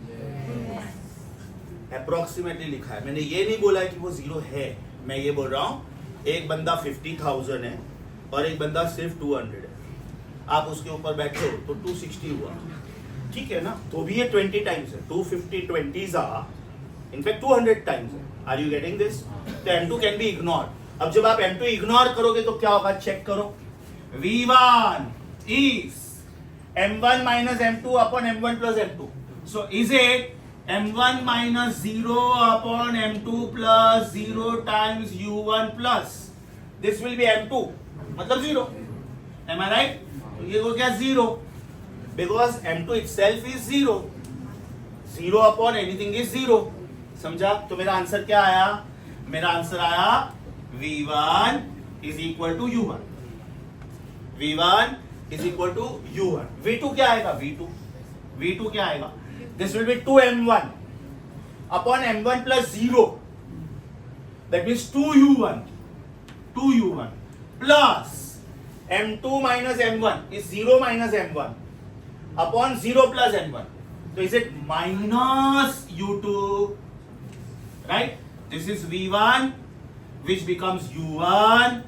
Approximately लिखा है. मैंने ये नहीं बोला कि वो 0 है. मैं ये बोल रहा हूँ एक बंदा 50,000 है और एक बंदा सिर्फ 200 है. आप उसके ऊपर बैठे हो तो 260 हुआ. ठीक है ना? तो भी ये 20 टाइम्स है. 250 20s are in fact 200 times है. Are you getting this? तो M2 can be ignored. अब जब आप M2 इग्नोर करोगे तो क्या होगा? चेक करो. V1 is M1 minus M2 upon M1 plus M2. So is it M1 minus 0 upon M2 plus 0 times U1 plus? This will be M2. मतलब 0. Am I right? तो ये हो गया 0 because m2 itself is 0. 0 upon anything is 0. समझा? तो मेरा answer क्या आया? मेरा आंसर आया V1 is equal to U1. V1 is equal to U1. V2 क्या आएगा? V2 क्या आएगा? This will be 2m1 upon m1 plus 0. That means 2u1 plus m2 minus m1 is 0 minus m1 upon 0 plus m1. So is it minus u2? Right? This is v1 which becomes u1.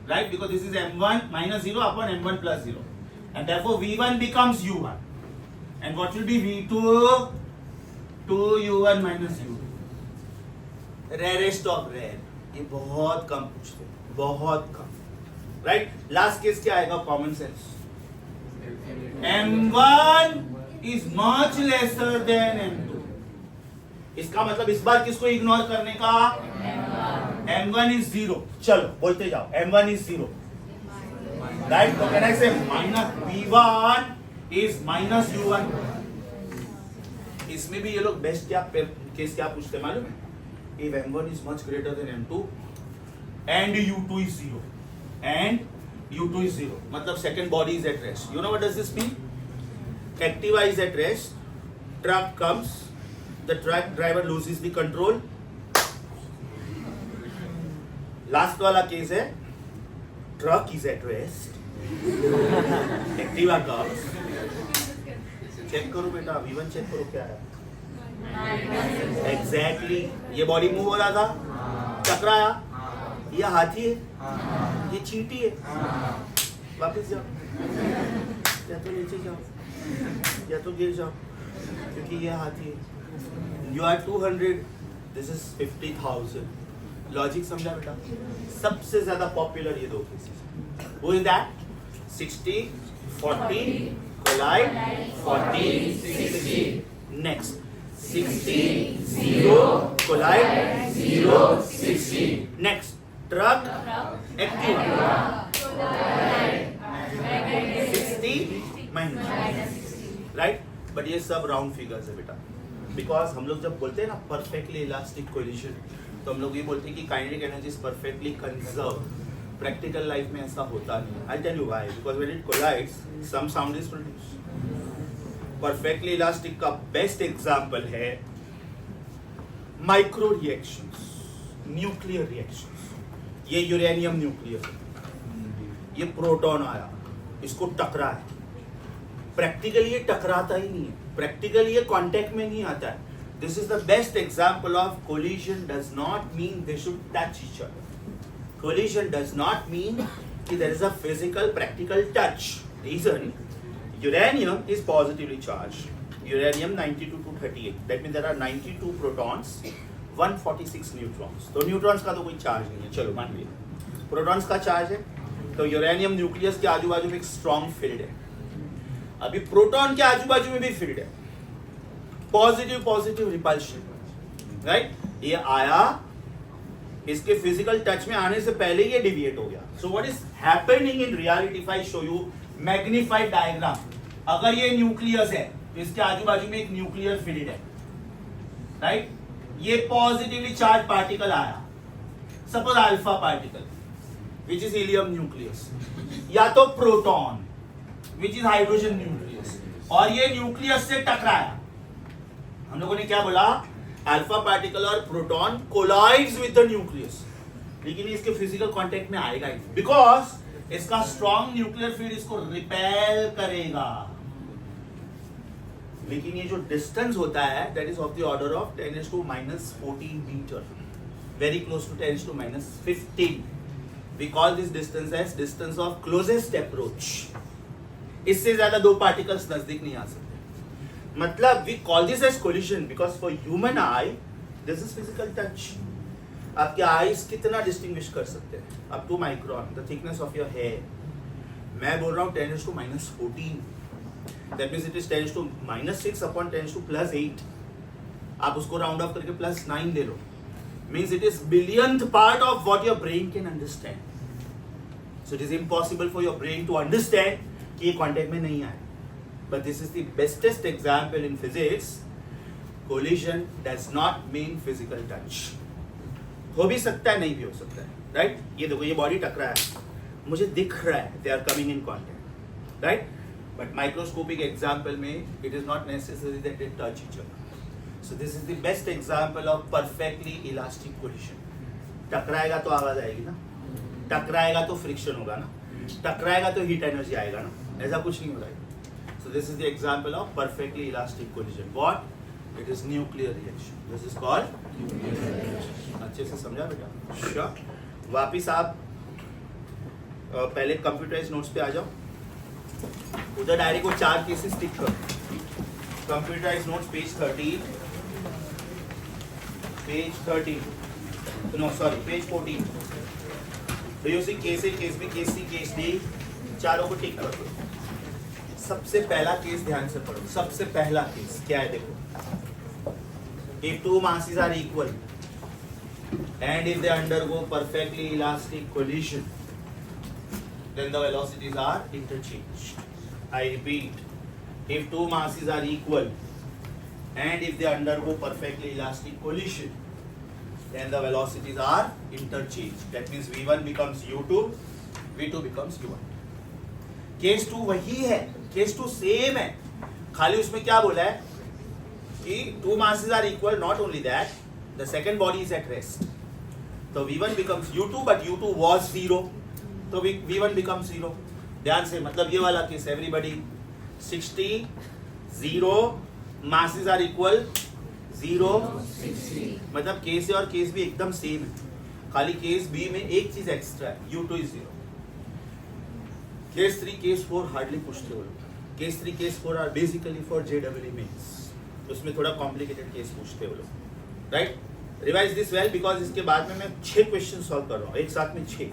Right? Because this is m1 minus 0 upon m1 plus 0. And therefore v1 becomes u1. And what will be v2? 2u1 minus u2. Rarest of rare. ये बहुत कम पूछते हैं, बहुत कम. Right? Last case क्या आएगा? Common sense. m1 is much lesser than m2. इसका मतलब इस बार किसको इग्नोर करने का? m1 is 0. चलो बोलते जाओ. m1 is 0. राइट? तो कैन आई से minus v1 is minus u1. इसमें भी ये लोग बेस्ट क्या केस क्या पूछते हैं मालूम है? If m1 is much greater than m2 and u2 is 0 and u2 is 0 मतलब second body is at rest. You know what does this mean? Activa is at rest, truck comes, the truck driver loses the control. Last वाला case है truck is at rest, Activa comes. Check करो बेटा, V1 check करो क्या है. Exactly ये body move हो रहा था, टकराया. ये हाथी है, ये चींटी है. वापस जाओ, या तो नीचे जाओ या तो गिर जाओ, क्योंकि ये हाथी है. You are 200, this is 50,000. Logic समझा बेटा? सबसे ज्यादा पॉपुलर ये दो केसेस. वो is that 60 40 collide 40 60. Next 60 0 collide 0 60. Next truck Activa 60 minus 60. Right? But ये सब राउंड फिगर्स है बेटा. बिकॉज हम लोग जब बोलते हैं ना परफेक्टली इलास्टिक कोलिजन, तो हम लोग ये बोलते हैं कि kinetic energy is perfectly conserve. Practical life में ऐसा होता नहीं. I tell you why. Because when it collides some sound is produced. Perfectly elastic का बेस्ट एग्जाम्पल है माइक्रो रिएक्शंस, न्यूक्लियर रिएक्शंस. ये यूरेनियम न्यूक्लियर है, ये प्रोटॉन आया, इसको टकरा है. प्रैक्टिकली ये टकराता ही नहीं है, प्रैक्टिकली ये कांटेक्ट में नहीं आता है. This is the best example of collision does not mean they should touch each other. Collision does not mean कि there is a physical practical touch. Reason, uranium is positively charged. Uranium 92 to 38. That means there are 92 protons, 146 neutrons. तो neutrons का तो कोई charge नहीं है. चलो मान लिया प्रोटॉन्स का चार्ज है. तो यूरेनियम न्यूक्लियस के आजू बाजू में एक स्ट्रॉन्ग फील्ड है. अभी प्रोटॉन के आजू बाजू में भी फील्ड है, पॉजिटिव पॉजिटिव रिपल्शन. राइट? ये आया, इसके फिजिकल टच में आने से पहले ये डिविएट हो गया. So what is happening in reality? If I show you magnified diagram, अगर ये न्यूक्लियस है तो इसके आजू बाजू में एक न्यूक्लियर फील्ड है. राइट? ये पॉजिटिवली चार्ज पार्टिकल आया, suppose alpha particle which is helium nucleus, या तो proton which is hydrogen nucleus, और ये न्यूक्लियस से टकराया. हम लोगों ने क्या बोला? अल्फा पार्टिकल और proton collides with the nucleus, लेकिन इसके फिजिकल कांटेक्ट में आएगा ही, बिकॉज इसका स्ट्रॉन्ग न्यूक्लियर फील्ड इसको रिपेल करेगा. लेकिन ये जो डिस्टेंस होता है that is of the order of 10⁻⁻14 metre, very close to 10⁻⁻15. We call this distance as distance of closest approach. इससे ज्यादा दो पार्टिकल्स नजदीक नहीं आ सकते. मतलब we call this as collision because for human eye this is physical touch. आपके eyes कितना डिस्टिंग्विश कर सकते हैं? Up to micron, the thickness of your hair. मैं बोल रहा हूँ 10⁻⁻14. That means it is 10⁻⁻6 upon 10⁻+8. आप उसको राउंड ऑफ करके +9 ले लो. Means it is billionth part of what your brain can understand. So it is impossible for your brain to understand कि ये कांटेक्ट में नहीं आए. But this is the bestest example in physics. Collision does not mean physical touch. हो भी सकता है, नहीं भी हो सकता है, राइट? ये देखो, ये बॉडी टकरा है, मुझे दिख रहा है they are coming in contact, right? But microscopic example में it is not necessary that they touch each other. So this is the best example of perfectly elastic collision. टकराएगा तो आवाज आएगी ना, टकराएगा तो फ्रिक्शन होगा ना, टकराएगा तो हीट एनर्जी आएगा ना, ऐसा कुछ नहीं हो रहा है. So this is the example of perfectly elastic collision. What? It is nuclear reaction. This is called nuclear reaction. अच्छे से समझा बेटा? Sure. वापिस आप पहले कंप्यूटराइज नोट्स पे आ जाओ. उधर डायरी को 4 केसेस टिक करो. Computerise notes page 13. Page 13. No, sorry, page 14. Do you see case A, case B, case C, case D? चारों को टिक करो. सबसे पहला केस ध्यान से पढ़ो. सबसे पहला केस क्या है देखो. If two masses are equal and if they undergo perfectly elastic collision, then the velocities are interchanged. I repeat, if two masses are equal and if they undergo perfectly elastic collision, then the velocities are interchanged. That means v1 becomes u2, v2 becomes u1. Case 2 वही है, case 2 same है, खाली उसमें क्या बोला है कि two masses are equal. Not only that, the second body is at rest. तो v1 becomes u2, but u2 was 0, तो v1 becomes 0. ध्यान से, मतलब ये वाला case, everybody 60 0 masses are equal 0 मतलब केस ए और केस बी एकदम सेम है, खाली केस बी में एक चीज एक्स्ट्रा है, u2 is 0. Case 3 case 4 hardly पूछते हो लोग. Case 3 case 4 are basically for JEE mains. उसमें थोड़ा कॉम्प्लिकेटेड केस पूछते हो लोग, right? Revise this well because इसके बाद में मैं 6 क्वेश्चन सॉल्व कर रहा हूँ एक साथ में 6.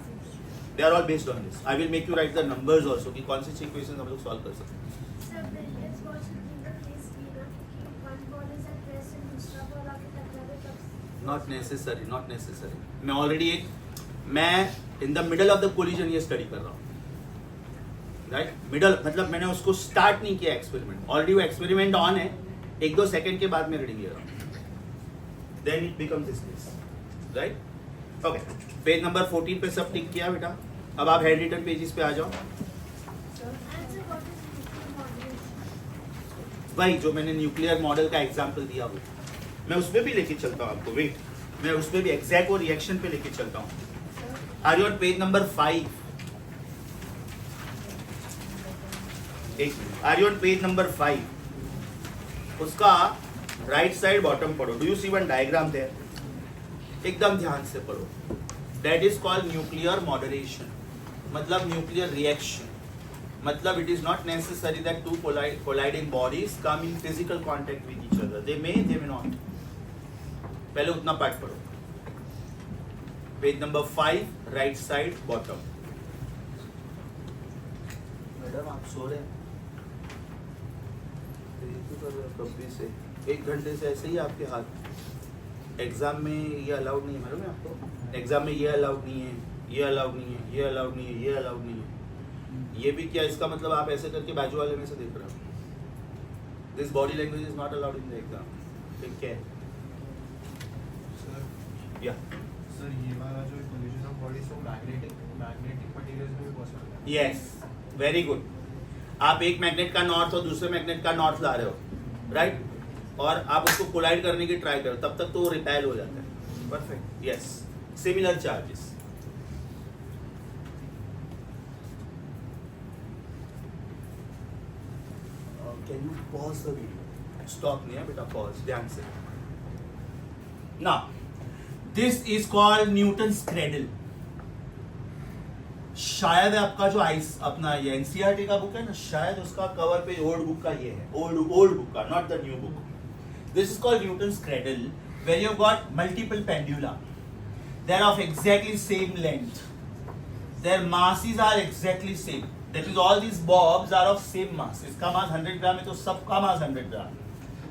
They are all based on this. I will make you write the numbers also कि कौन से 6 क्वेश्चन हम लोग सॉल्व कर सकते हैं. Not necessary, not necessary. मैं in the middle of the collision ये स्टडी कर रहा हूँ, राइट? मिडल मतलब मैंने उसको स्टार्ट नहीं किया एक्सपेरिमेंट, ऑलरेडी वो एक्सपेरिमेंट ऑन है. 1-2 सेकंड के बाद मैं रीडिंग ले रहा हूँ. Then it becomes this case, right? Okay, page number 14 पे सब टिक किया बेटा. अब आप हैंड रिटन पेजेस पे आ जाओ. वही जो मैंने न्यूक्लियर मॉडल का एग्जांपल दिया वो मैं उसमें भी लेके चलता हूँ आपको. वेट, मैं उसमें भी एग्जैक्ट और रिएक्शन पे लेके चलता हूँ. Are you on page number 5? Are you on page number 5? उसका राइट साइड बॉटम पढ़ो. Do you see one diagram there? एकदम ध्यान से पढ़ो. That is called nuclear moderation, मतलब न्यूक्लियर रिएक्शन. मतलब it is not necessary that two colliding bodies come in physical contact with each other. They may not. पहले उतना part पढ़ो. Page number 5 right side bottom. Madam आप सो रहे हैं कभी से 1 घंटे से ऐसे ही आपके हाथ. एग्जाम में ये अलाउड नहीं है, मालूम है आपको? एग्जाम में ये अलाउड नहीं है, ये अलाउड नहीं है, ये अलाउड नहीं है, ये अलाउड नहीं है. ये भी क्या, इसका मतलब आप ऐसे करके बाजू वाले में से देख रहे हो. This body language is not allowed in the exam. ठीक है या सर, ये वाला जो कोलिजन ऑफ बॉडीज वो मैग्नेटिक मटेरियल्स में भी पॉसिबल है? Yes, very good. आप एक मैग्नेट का नॉर्थ और दूसरे मैग्नेट का नॉर्थ ला रहे हो, राइट? और आप उसको कोलाइड करने की ट्राई करो, तब तक तो वो रिपेल हो जाता है. Perfect. Yes, similar charges. Can you pause the video? Stop नहीं है बेटा, पॉज. ध्यान से. Now this is called Newton's cradle. शायद आपका जो अपना ये एनसीईआरटी का बुक है ना, शायद उसका कवर पे ओल्ड बुक का ये है, ओल्ड बुक का, not the new book. This is called Newton's cradle, where you got multiple pendula. They are of exactly same length. There masses are exactly same. That is all these bobs are of same mass. इसका mass 100 gram है तो सबका mass 100 gram,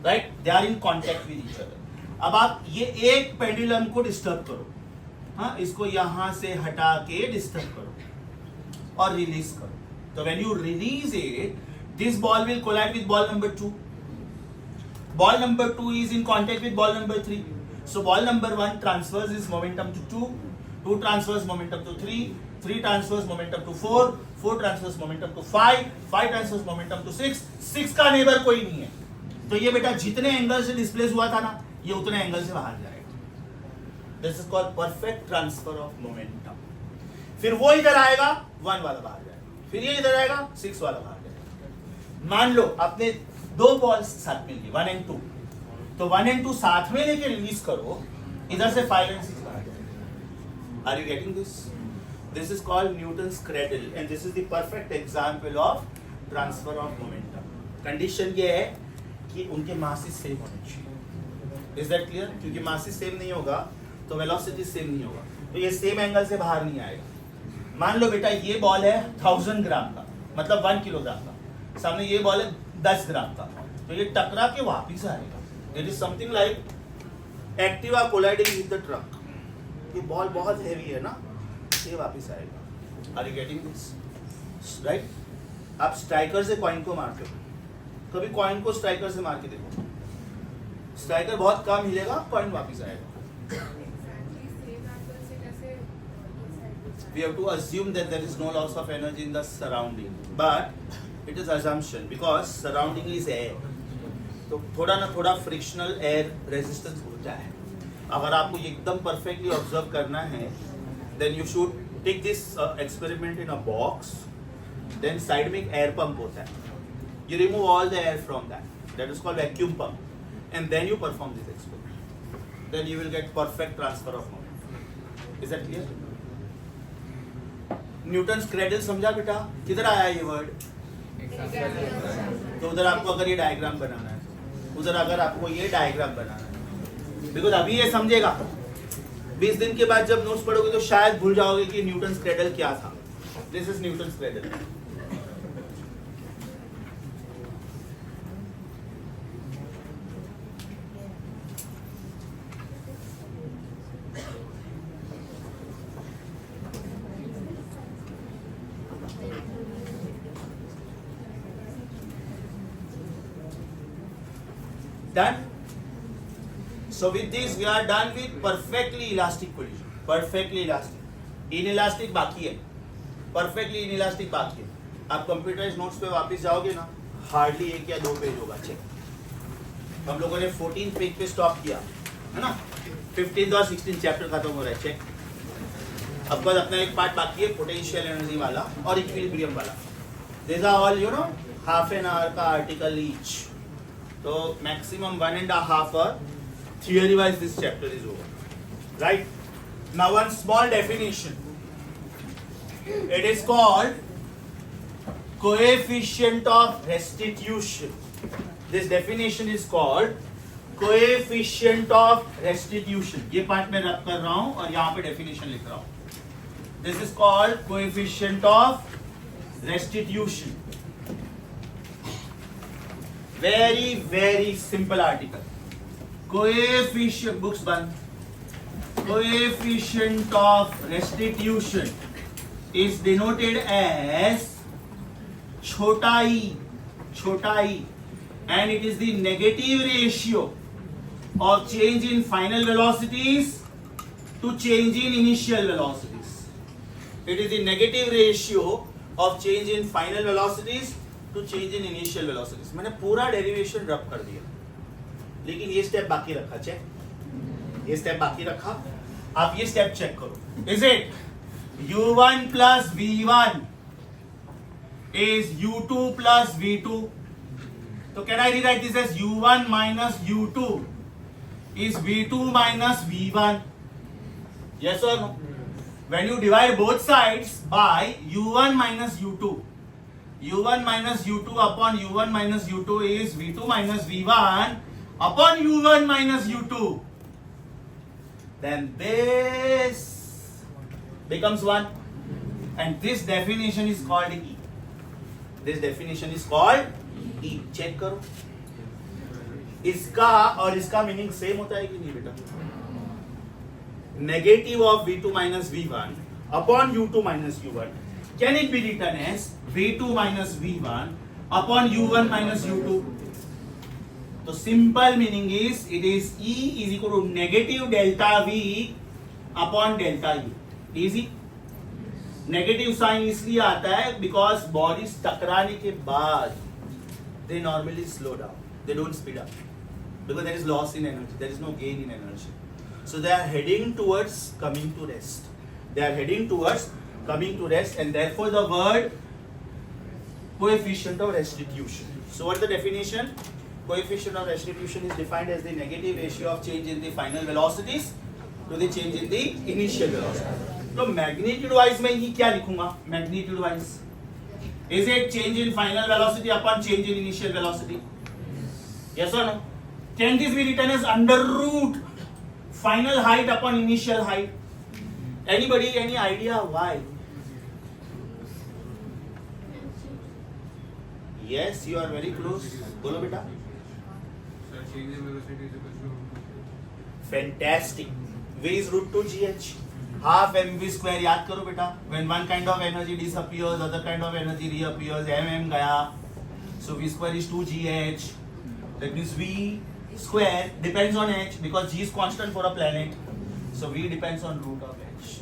right? They are in contact with each other. अब आप ये एक pendulum को disturb करो, हाँ, इसको यहां से हटा के डिस्टर्ब करो. और रिलीज करो. तो when you release it, this ball will collide with ball number 2. Ball number 2 is in contact with ball number 3. So ball number 1 transfers its momentum to 2, 2 transfers momentum to 3, 3 transfers momentum to 4, 4 transfers momentum to 5, 5 transfers momentum to 6, 6 का neighbour कोई नहीं है. तो ये बेटा जितने angle से displace हुआ था ना, ये उतने एंगल से बाहर जाएगा. This is called perfect transfer of momentum. फिर वो इधर आएगा, 1 वाला बाहर जाएगा. फिर ये इधर आएगा, 6 वाला बाहर जाएगा. मान लो आपने दो बॉल्स साथ में ली, 1 and 2. तो 1 and 2 साथ में लेके रिलीज करो, इधर से 5 and 6 बाहर जाएगा. Are you getting this? This is called Newton's cradle and this is the perfect example of transfer of momentum. Condition ये है कि उनके मासेस सेम होने चाहिए. Is that clear? क्योंकि मासेस सेम नहीं होगा तो वेलोसिटी सेम नहीं होगा, तो ये सेम एंगल से बाहर नहीं आएगा. मान लो बेटा ये बॉल है 1000 ग्राम का, मतलब 1 किलोग्राम का, सामने ये बॉल है 10 ग्राम का, तो ये टकरा के वापिस आएगा. It is something like Activa colliding with the truck. ये बॉल बहुत हैवी है ना, ये वापिस आएगा. Are you getting this? Right? आप स्ट्राइकर से कॉइन को मारते हो, कभी कॉइन को स्ट्राइकर से मार के देखो, स्ट्राइकर बहुत कम हिलेगा, कॉइन वापिस आएगा. We have to assume that there is no loss of energy in the surrounding, but it is assumption because surrounding is air. तो थोड़ा ना थोड़ा फ्रिक्शनल एयर रेजिस्टेंस होता है. अगर आपको एकदम परफेक्टली ऑब्जर्व करना है, then you should take this experiment in a box. Then side में एक एयर पंप होता है. You remove all the air from that. That is called vacuum pump. And then you perform this experiment. Then you will get perfect transfer of moment. Is that clear? Newton's cradle समझा बेटा? किधर आया ये word? तो उधर आपको अगर ये डायग्राम बनाना है, उधर अगर आपको ये डायग्राम बनाना है, बिकॉज अभी ये समझेगा, 20 दिन के बाद जब नोट्स पढ़ोगे तो शायद भूल जाओगे कि न्यूटन्स क्रेडल क्या था. This is Newton's cradle. Done? So with this we are done with perfectly elastic collision. Perfectly elastic. Inelastic बाकी है. Perfectly inelastic बाकी है. आप कंप्यूटराइज नोट्स पे वापस जाओगे ना, हार्डली 1 या 2 पेज होगा. चेक. हम लोगों ने 14 पेज पे स्टॉप किया है ना, 15 और 16 चैप्टर खत्म हो रहा है. चेक. अब बस अपना एक पार्ट बाकी है, पोटेंशियल एनर्जी वाला और इक्विलिब्रियम वाला. This are all you know half an hour का article each. So maximum 1.5 hour theory wise this chapter is over. Right? Now one small definition. It is called coefficient of restitution. This definition is called coefficient of restitution. ये part में रब कर रहा हूँ और यहाँ पे definition लिख रहा हूँ. This is called coefficient of restitution. Very very simple article. Coefficient, books band. Coefficient of restitution is denoted as छोटा e, and it is the negative ratio of change in final velocities to change in initial velocities. It is the negative ratio of change in final velocities to change in initial velocities. मैंने पूरा derivation रब कर दिया, लेकिन ये step बाकी रखा. Check. ये स्टेप बाकी रखा. आप ये स्टेप चेक करो. Is it u1 plus v1 is u2 plus v2? So can I rewrite this as u1 minus u2 is v2 minus v1? Yes or no? When you divide both sides by u1 minus u2, u1 minus u2 upon u1 minus u2 is v2 minus v1 upon u1 minus u2. Then this becomes 1, and this definition is called E. This definition is called E. Check करो. इसका और इसका meaning same होता है कि नहीं बेटा? Negative of v2 minus v1 upon u2 minus u1 can it be written as V2 minus V1 upon U1 minus U2? So simple meaning is it is E is equal to negative delta V upon delta U. Easy. Negative sign इसलिए आता है because bodies टकराने के बाद दे normally slow down, they don't speed up because there is loss in energy, there is no gain in energy. So they are heading towards coming to rest. They are heading towards coming to rest, and therefore the word coefficient of restitution. So what is the definition? Coefficient of restitution is defined as the negative ratio of change in the final velocities to the change in the initial velocity. तो magnitude wise में ये क्या लिखूंगा? Magnitude wise is it change in final velocity upon change in initial velocity? Yes और नो? Can this be written as under root final height upon initial height? Anybody, any idea why? Yes, you are very close. बोलो बेटा. Fantastic. V is root 2 GH. Half mv square याद करो बेटा. When one kind of energy disappears, other kind of energy reappears. mm गया, so v square is 2 gh. That means v square depends on h because g is constant for a planet. So v depends on root of h.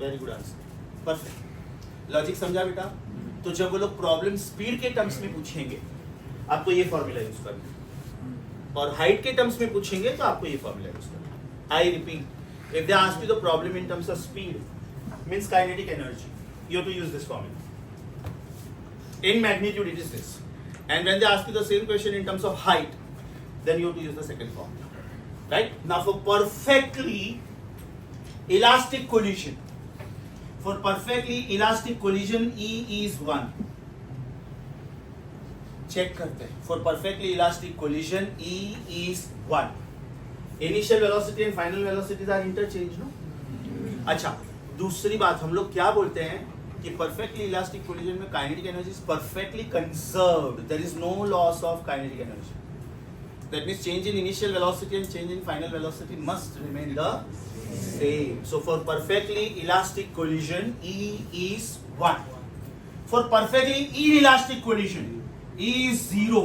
Very good answer. Perfect. Logic समझा बेटा? तो जब वो लोग problem speed के terms में पूछेंगे आपको ये फॉर्मूला यूज करना, और हाइट के टर्म्स में पूछेंगे तो आपको ये फॉर्मूला यूज करना. I repeat, if they ask you the problem in terms of speed, means kinetic energy, you have to use this formula. In magnitude it is this, and when they ask you the same question in terms of height, then you have to use the second formula. Right? Now for perfectly elastic collision, E is 1. check करते हैं. For perfectly elastic collision E is 1. Initial velocity and final velocities are interchange, no? अच्छा, दूसरी बात हम लोग क्या बोलते हैं कि perfectly elastic collision में kinetic energy is perfectly conserved. There is no loss of kinetic energy. That means change in initial velocity and change in final velocity must remain the same. So for perfectly elastic collision E is 1. For perfectly inelastic collision E is 0.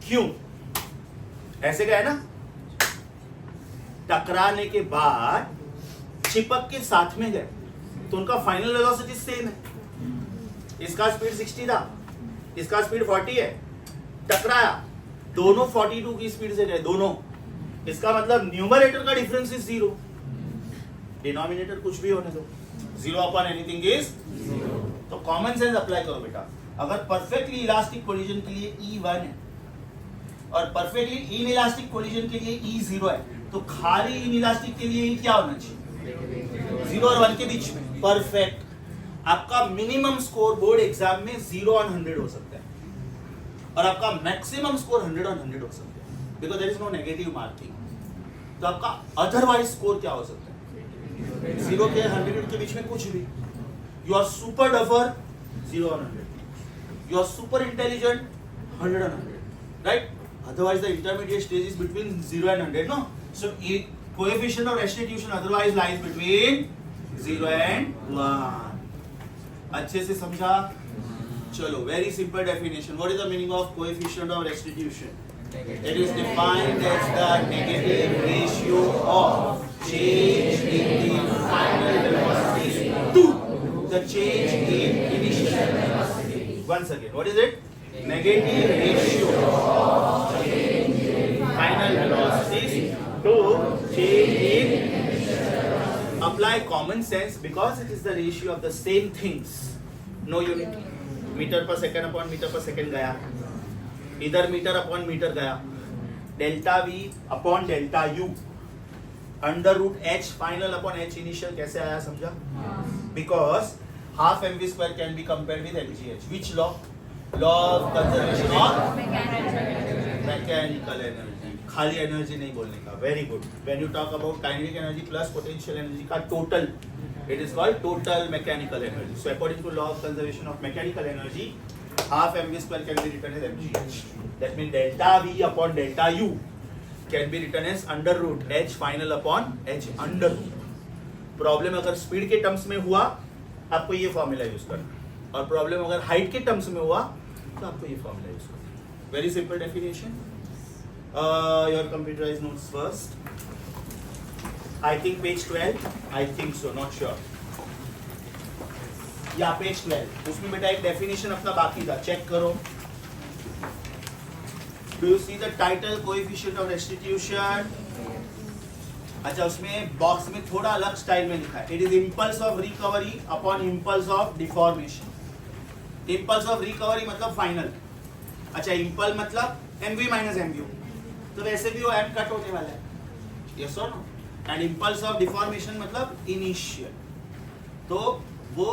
क्यों? ऐसे गए ना, टकराने के बाद चिपक के साथ में गए तो उनका फाइनल वेलोसिटी सेम है. इसका स्पीड 60 था, इसका स्पीड 40 है. टकराया, दोनों 42 की स्पीड से गए दोनों. इसका मतलब न्यूमरेटर का डिफरेंस इज 0, डिनोमिनेटर कुछ भी होने दो. 0 अपॉन एनीथिंग इज 0. तो कॉमन सेंस अप्लाई करो बेटा. अगर परफेक्टली इलास्टिक कोलिजन के लिए E1 है और परफेक्टली इनइलास्टिक कोलिजन के लिए E0 है, तो खाली इनइलास्टिक के लिए क्या होना चाहिए? 0 और 1 के बीच में. परफेक्ट. आपका मिनिमम स्कोर बोर्ड एग्जाम में 0 और 100 हो सकता है, और आपका मैक्सिमम स्कोर 100 और 100 हो सकता है, because there is no negative marking. तो आपका अदरवाइज स्कोर क्या हो सकता है? 0 के 100 के बीच में कुछ भी. यू आर सुपर डफर 0 और 100. You are super intelligent 100 and 100, right? Otherwise the intermediate stage is between 0 and 100, no? So coefficient of restitution otherwise lies between 0 and 1. अच्छे से समझा? चलो, very simple definition. What is the meaning of coefficient of restitution? It is defined as the negative ratio of change in the final velocity to the change in initial velocity. Once again, what is it? Negative ratio of change in final velocities to change in. Apply common sense because it is the ratio of the same things. No unity. Metre per second upon metre per second गया, इधर metre upon metre गया. Delta V upon delta U under root H final upon H initial कैसे आया समझा? Because half mv square can be compared with mgh. Which law? Law of conservation of mechanical energy. खाली energy नहीं बोलने का. Very good. When you talk about kinetic energy plus potential energy का total, it is called total mechanical energy. So according to law of conservation of mechanical energy, half mv square can be written as mgh. That means delta V upon delta U can be written as under root H final upon H under root. Problem अगर speed के terms में हुआ आपको ये formula use करना, और problem अगर height के टर्म्स में हुआ तो आपको ये फॉर्मूला यूज करना. Very simple definition. Your computerise notes first. I think page 12. I think so, not sure. या पेज 12. उसमें बेटा एक डेफिनेशन अपना बाकी था, चेक करो. Do you see the title coefficient of restitution? अच्छा, उसमें बॉक्स में थोड़ा अलग स्टाइल में लिखा है. It is impulse of recovery upon impulse of deformation. Impulse of recovery मतलब फाइनल. अच्छा, impulse मतलब MV minus MU. तो वैसे भी वो एंड कट होने वाला है. Yes or no? And impulse of deformation मतलब इनिशियल. तो वो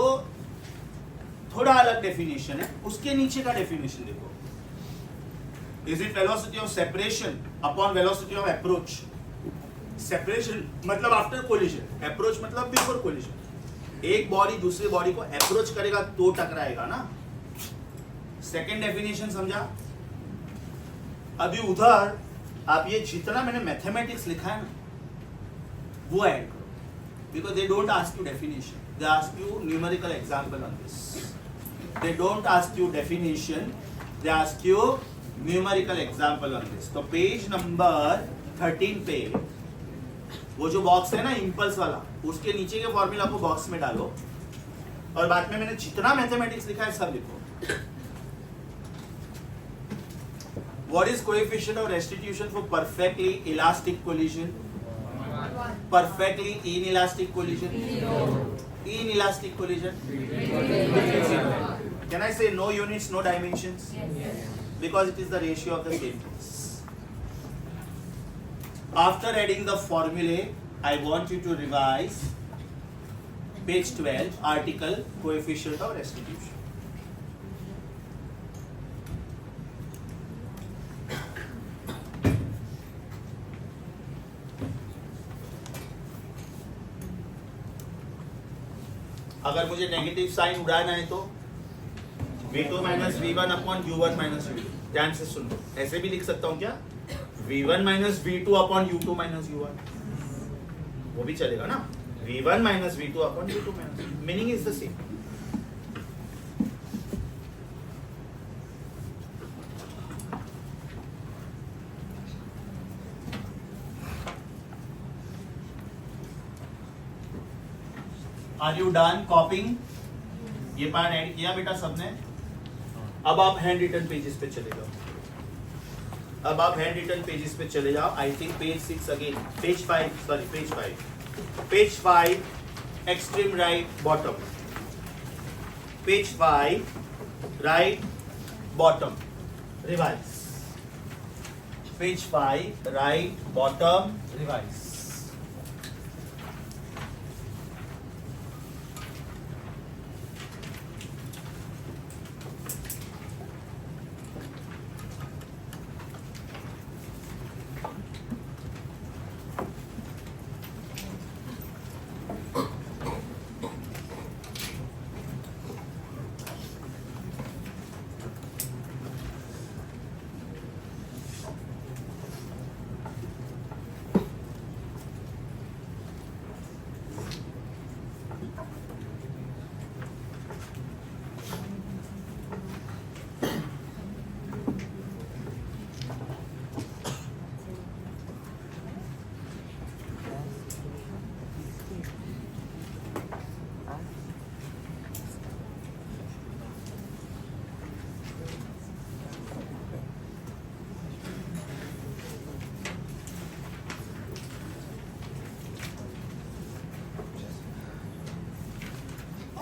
थोड़ा अलग डेफिनेशन है. उसके नीचे का डेफिनेशन देखो. Is it velocity of separation upon velocity of approach? Separation मतलब after collision, approach मतलब before collision. एक बॉडी दूसरी बॉडी को अप्रोच करेगा तो टकराएगा ना. सेकेंड डेफिनेशन समझा. अभी उधर आप ये जितना मैंने मैथमेटिक्स लिखा है ना वो ऐड करो, because they don't ask you definition, they ask you numerical example on this. They don't ask you definition, they ask you numerical example on this. तो पेज नंबर 13 पे वो जो बॉक्स है ना इम्पल्स वाला, उसके नीचे के फॉर्मूला को बॉक्स में डालो और बाद में मैंने जितना मैथमेटिक्स लिखा है सब लिखो. What is coefficient of restitution for perfectly elastic collision? Perfectly inelastic collision? Inelastic collision? Can I say no units, no dimensions? Because it is the ratio of the same things. After adding the formulae, I want you to revise page 12, article coefficient of restitution. अगर मुझे negative sign उड़ाना है तो V2 minus V1 upon U1 minus U2. ध्यान से सुनो, ऐसे भी लिख सकता हूँ क्या? V1 minus V2 upon U2 minus U1, वो भी चलेगा ना. V1 minus V2 upon U2 minus, meaning is the same. Are you done copying? ये पार्ट ऐड किया बेटा सबने? अब आप हैंड रिटन पेजेस पे चले जाओ. अब आप हैंड रिटन पेजेस पे चले जाओ. I think page 6 again, page 5, sorry page 5. Page 5 extreme right bottom. Page 5 right bottom. Revise. Page 5 right bottom. Revise.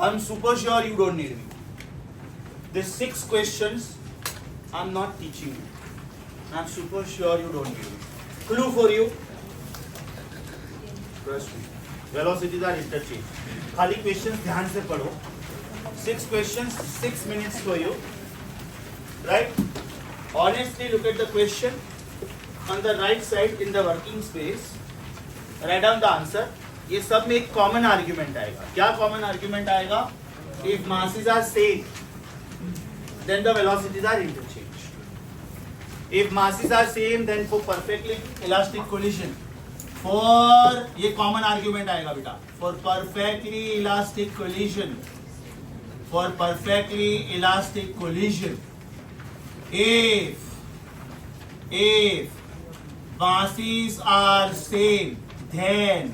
I'm super sure you don't need me. These 6 questions I'm not teaching you. I'm super sure you don't need me. Clue for you. Trust me. Velocities are interchange. खाली questions ध्यान से पढ़ो. 6 questions, 6 minutes for you. Right? Honestly look at the question on the right side in the working space. Write down the answer. ये सब में एक common argument आएगा. क्या कॉमन आर्ग्यूमेंट आएगा? If masses are same, then the velocities are interchanged. If masses are same, then for perfectly elastic collision, for ये common argument आएगा बेटा. For perfectly elastic collision, for perfectly elastic collision, if masses are same, then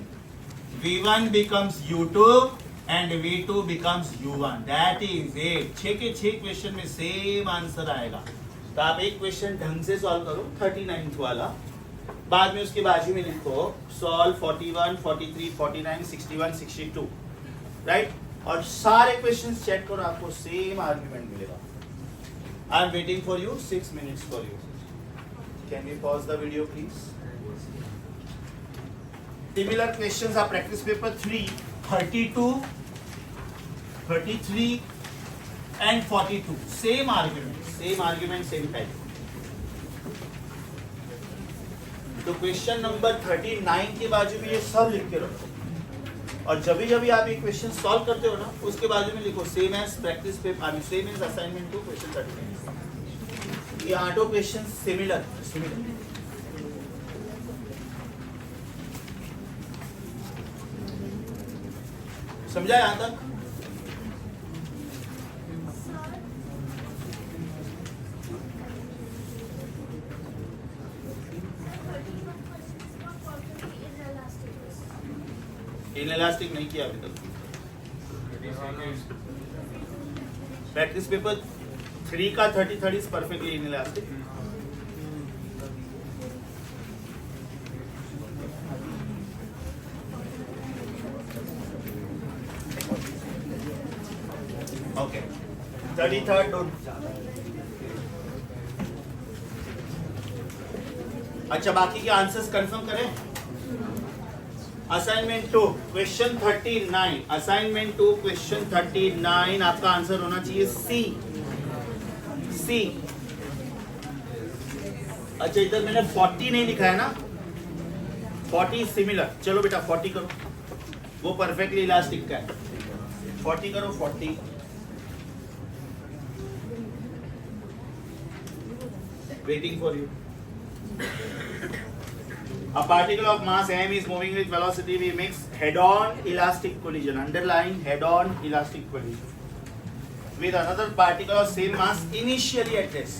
V1 becomes U2 and V2 becomes U1. That is it. 6 के 6 question में same answer आएगा. तो आप एक question ढंग से सॉल्व करो 39th वाला, बाद में उसके बाजू में लिखो सॉल्व 41, 43, 49, 61, 62, राइट? और सारे क्वेश्चंस चेक करो, आपको सेम आर्गुमेंट मिलेगा. I am waiting for you 6 minutes for you. Can we pause the video please? Similar questions are practice paper 3, 32, 33 and 42. Same argument, same type. तो क्वेश्चन नंबर 39 के बाजू में ये सब लिख के रखो, और जब भी आप ये क्वेश्चन सॉल्व करते हो ना, उसके बाजू में लिखो same as practice paper, same as assignment 2 question 39. ये 8 क्वेश्चन सिमिलर. समझा यहां तक? इनइलास्टिक नहीं किया अभी तक. प्रैक्टिस पेपर 3 का 33 is perfectly inelastic. Okay, 33rd don't. अच्छा, बाकी के आंसर्स कंफर्म करें. असाइनमेंट 2 क्वेश्चन 39, असाइनमेंट 2 क्वेश्चन 39 आपका आंसर होना चाहिए सी. अच्छा, इधर मैंने 40 नहीं लिखा है ना, 40 सिमिलर. चलो बेटा 40 करो, वो परफेक्टली इलास्टिक का है. 40 करो, 40. Waiting for you. A particle of mass m is moving with velocity v makes head-on elastic collision. Underline head-on elastic collision with another particle of same mass initially at rest.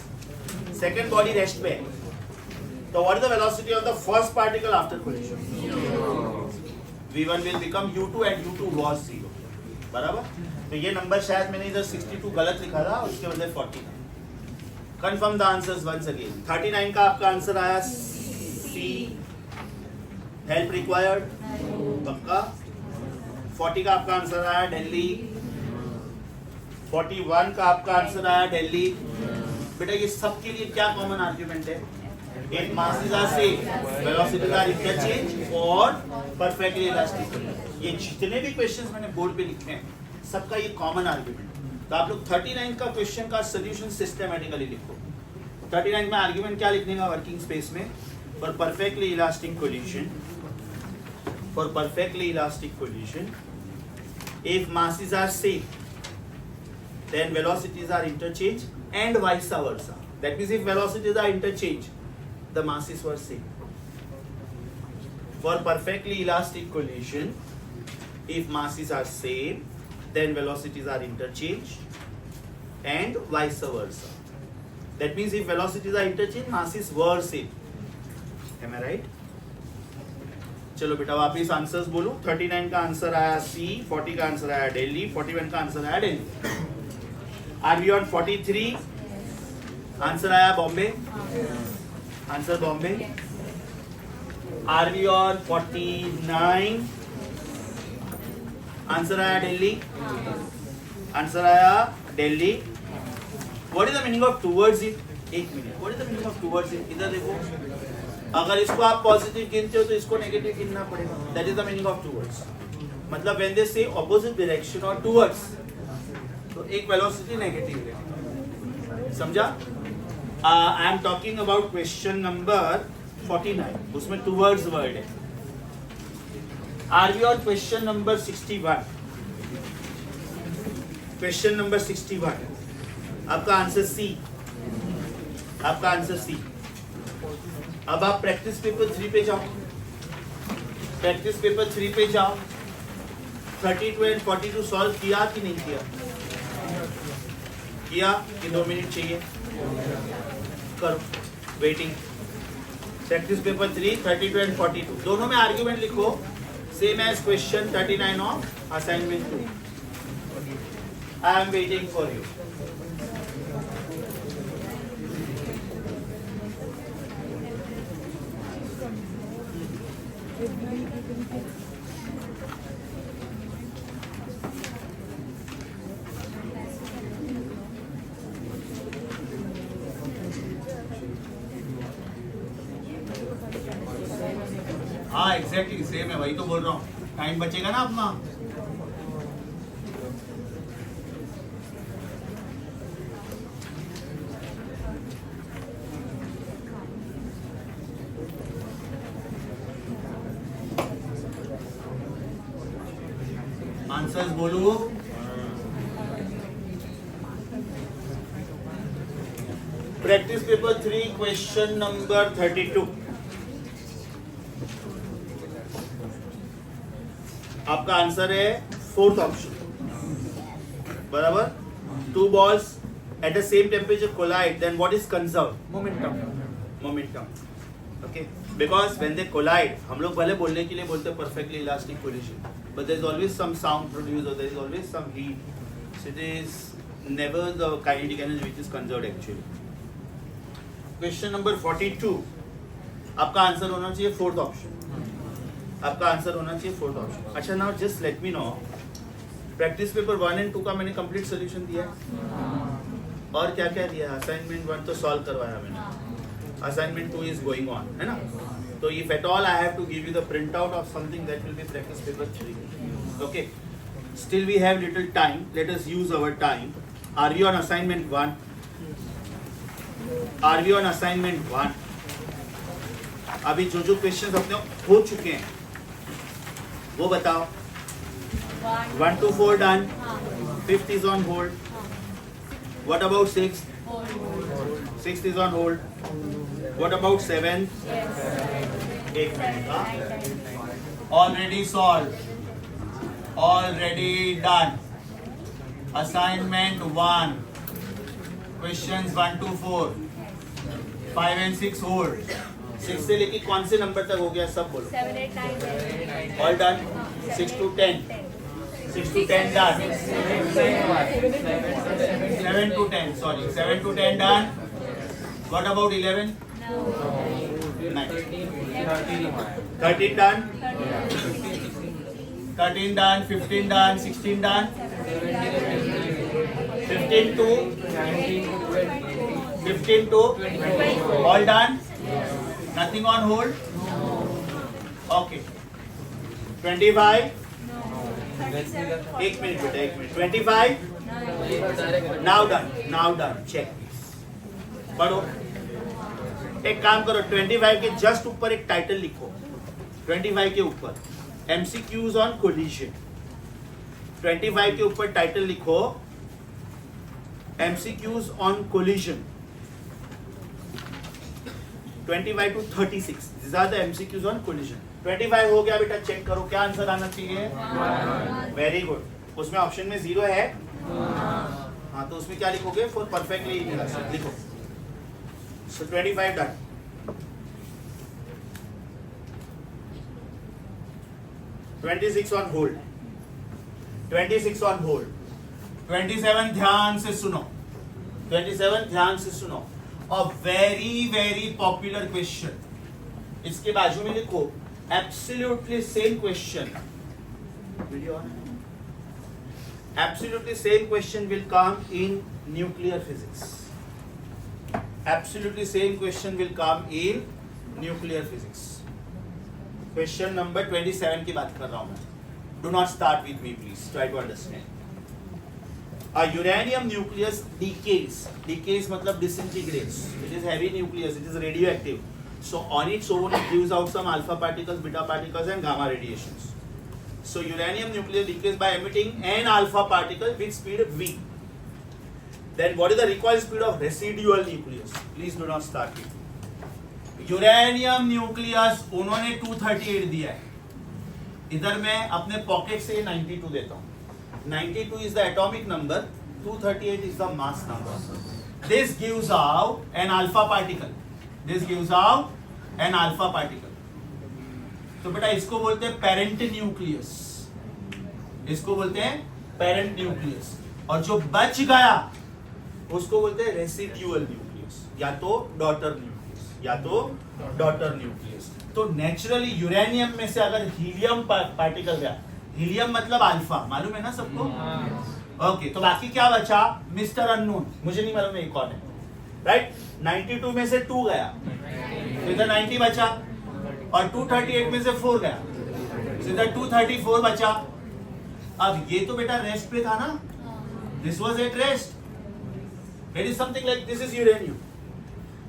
Second body rest पे. So what is the velocity of the first particle after collision? 0. v1 will become u2 and u2 was 0. बराबर? तो ये number शायद मैंने इधर 62 गलत लिखा था, उसके बदले 40. Confirm the answers once again. 39 का आपका आंसर आया सी. हेल्प रिक्वायर्ड पक्का. 40 का आपका आंसर आया दिल्ली. 41 का आपका आंसर आया दिल्ली. बेटा ये सबके लिए क्या कॉमन आर्ग्यूमेंट है? If masses are same, velocities are interchange और perfectly elastic. ये जितने भी क्वेश्चंस मैंने बोर्ड पे लिखे हैं, सबका ये कॉमन आर्ग्यूमेंट. तो आप लोग 39 का क्वेश्चन का सोल्यूशन सिस्टमैटिकली लिखो. 39 में आर्ग्यूमेंट क्या लिखने का वर्किंग स्पेस में? For perfectly elastic collision, if masses are same, then velocities are interchange and vice versa. That means if velocities are interchange, the masses were same. For perfectly elastic collision, if masses are same, then velocities are interchanged and vice versa. That means if velocities are interchanged, masses were same. Am I right? चलो बेटा वापिस answers बोलो. 39 का answer आया सी, 40 का answer आया दिल्ली, 41 का answer आया Delhi. Are we on 43? Answer आया Bombay. Answer Bombay. Are we on 49? Answer आया दिल्ली. आंसर आया Delhi. What is the meaning of towards it? एक minute, what is the meaning of towards it? इधर देखो, अगर इसको आप पॉजिटिव गिनते हो तो इसको नेगेटिव गिनना पड़ेगा. That is the meaning of towards. मतलब व्हेन दे से ऑपोजिट डायरेक्शन और टुवर्ड्स, तो एक वेलोसिटी नेगेटिव है. समझा? I am talking about question number 49, उसमें टुवर्ड्स वर्ड है. Are we on question number 61? Question number 61 आपका आंसर सी. आपका आंसर सी. अब आप प्रैक्टिस पेपर 3 पे जाओ. प्रैक्टिस पेपर 3 पे जाओ. 32 एंड 42 सॉल्व किया कि नहीं किया? किया कि 2 मिनट चाहिए? करो, वेटिंग। प्रैक्टिस पेपर 3, 32 एंड 42 दोनों में आर्ग्यूमेंट लिखो, same as question 39 of assignment 2। I am waiting for you. हाँ एग्जैक्टली सेम है, वही तो बोल रहा हूँ, टाइम बचेगा ना अपना। आंसर्स बोलो। Practice paper 3 question number 32। आपका आंसर है 4th ऑप्शन, बराबर। 2 balls at the same temperature collide, then what is conserved? Momentum. Okay, because when they collide, हम लोग पहले बोलने के लिए बोलते हैं perfectly elastic collision, but there is always some sound produced or there is always some heat, so it is never the kinetic energy which is conserved actually. Question number 42, आपका answer होना चाहिए 4th ऑप्शन। आपका answer होना चाहिए 4th option. अच्छा, now just let me know, practice paper 1 and 2 का मैंने complete solution दिया है, और क्या क्या दिया है? असाइनमेंट 1 तो सॉल्व करवाया मैंने, असाइनमेंट 2 इज गोइंग ऑन, है ना? तो if at all I have to give you the print out of something that will be practice paper 3। Okay, still we have little time, let us use our time. Are we on assignment 1? Are we on assignment 1? अभी जो जो questions अपने हो चुके हैं वो बताओ। 1 to 4 done, 5th is on hold. What about 6th? 6th is on hold. What about 7th? एक minute. Already solved. Already done. Assignment 1. Questions 1 to 4. 5 and 6 hold. 6 से लेके कौन से नंबर तक हो गया सब बोलो। 7, 8, 9, 10. All done. 6 to 10. 6 to 10 done. 7 to 10. Sorry, 7 to 10 done. What about 11? No. 9. 13 done. 13 done. 15 done. 16 done. 15 to 15 to all done. Nothing on hold? Okay. 25? एक मिनट बेटा, एक minute. 25? Now done. Now done. Check please. पढ़ो। एक काम करो, 25 के just ऊपर एक टाइटल लिखो। 25 के ऊपर MCQs on collision। 25 के ऊपर टाइटल लिखो MCQs on collision। 25 to 36, these are the MCQs on collision। 25 हो गया बेटा, चेक करो क्या आंसर आना चाहिए। Very good. उसमें ऑप्शन में 0 है, हाँ, तो उसमें क्या लिखोगे? फॉर परफेक्टली लिखो। सो 25 done. 26 on hold. 26 on hold. 27 ध्यान से सुनो। 27 ध्यान से सुनो। A very very popular question. इसके बाजू में लिखो absolutely same question. Video on. Absolutely same question will come in nuclear physics. Absolutely same question will come in nuclear physics. Question number 27 की बात कर रहा हूं मैं. Do not start with me please. Try to understand. A uranium nucleus decays. Decays मतलब disintegrates. It is heavy nucleus. It is radioactive. So on its own it gives out some alpha particles, beta particles, and gamma radiations. So uranium nucleus decays by emitting an alpha particle with speed v. Then what is the recoil speed of residual nucleus? Please do not start with. Uranium nucleus उन्होंने 238 दिया है, इधर मैं अपने pocket से 92 देता हूँ। 92 is the atomic number 238 is the mass number. This gives out an alpha particle. This gives out an alpha particle. तो बेटा इसको बोलते हैं पेरेंट न्यूक्लियस, इसको बोलते हैं पेरेंट न्यूक्लियस, और जो बच गया उसको बोलते हैं रेसिड्यूअल न्यूक्लियस या तो डॉटर न्यूक्लियस, या तो डॉटर न्यूक्लियस. तो नेचुरली यूरेनियम में से अगर हीलियम पार्टिकल गया, हीलियम मतलब अल्फा, मालूम है ना सबको? ओके, तो बाकी क्या बचा? मिस्टर अननोन, मुझे नहीं मालूम ये कौन है, राइट? 92 में से 2 गया तो इधर 90 बचा, और 238 में से 4 गया तो इधर 234 बचा. अब ये तो बेटा रेस्ट पे था ना, this was at rest. It is something like this is uranium,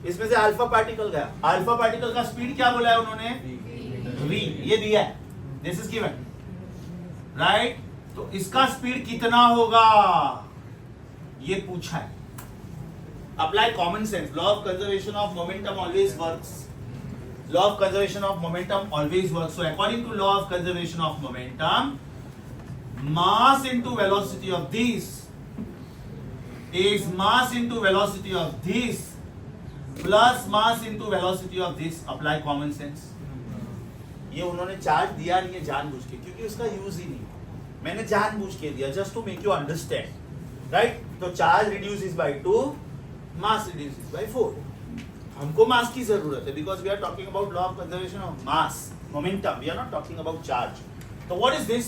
इसमें से अल्फा पार्टिकल गया. अल्फा पार्टिकल का स्पीड क्या बोला है उन्होंने? v, ये दिया है, दिस इज गिवन, राइट? तो इसका स्पीड कितना होगा ये पूछा है. Apply common sense. Law of conservation of momentum always works. Law of conservation of momentum always works. So according to law of conservation of momentum, mass into velocity of this is mass into velocity of this plus mass into velocity of this. Apply common sense. ये उन्होंने charge दिया नहीं है जानबूझ के, क्योंकि उसका use ही नहीं. मैंने जानबूझ के दिया just to make you understand, right? तो charge reduces by 2, mass reduces by 4. हमको मास की जरूरत है because we are talking about law of conservation of mass momentum, we are not talking about charge. तो what is this?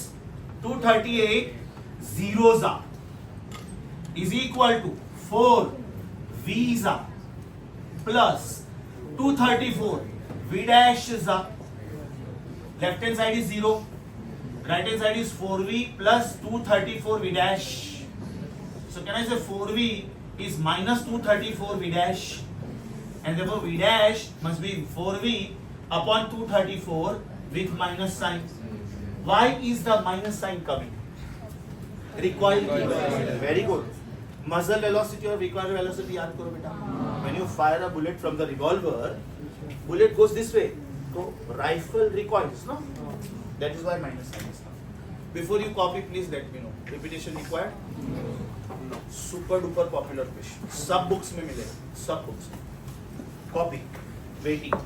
238 zeros is equal to 4 V's plus 234 V dash is left hand side is 0, right hand side is 4V plus 234 V dash. So can I say 4V is minus 234 V dash? And therefore V dash must be 4V upon 234 with minus sign. Why is the minus sign coming? Recoil. Very good. Muzzle velocity और recoil velocity याद करो बेटा. When you fire a bullet from the revolver, bullet goes this way. So rifle recoils, no? That is why minus sign is coming. Before you copy, please let me know. Repetition required? Super duper popular question. सब books में मिलेगा. सब books में. Copy. Waiting.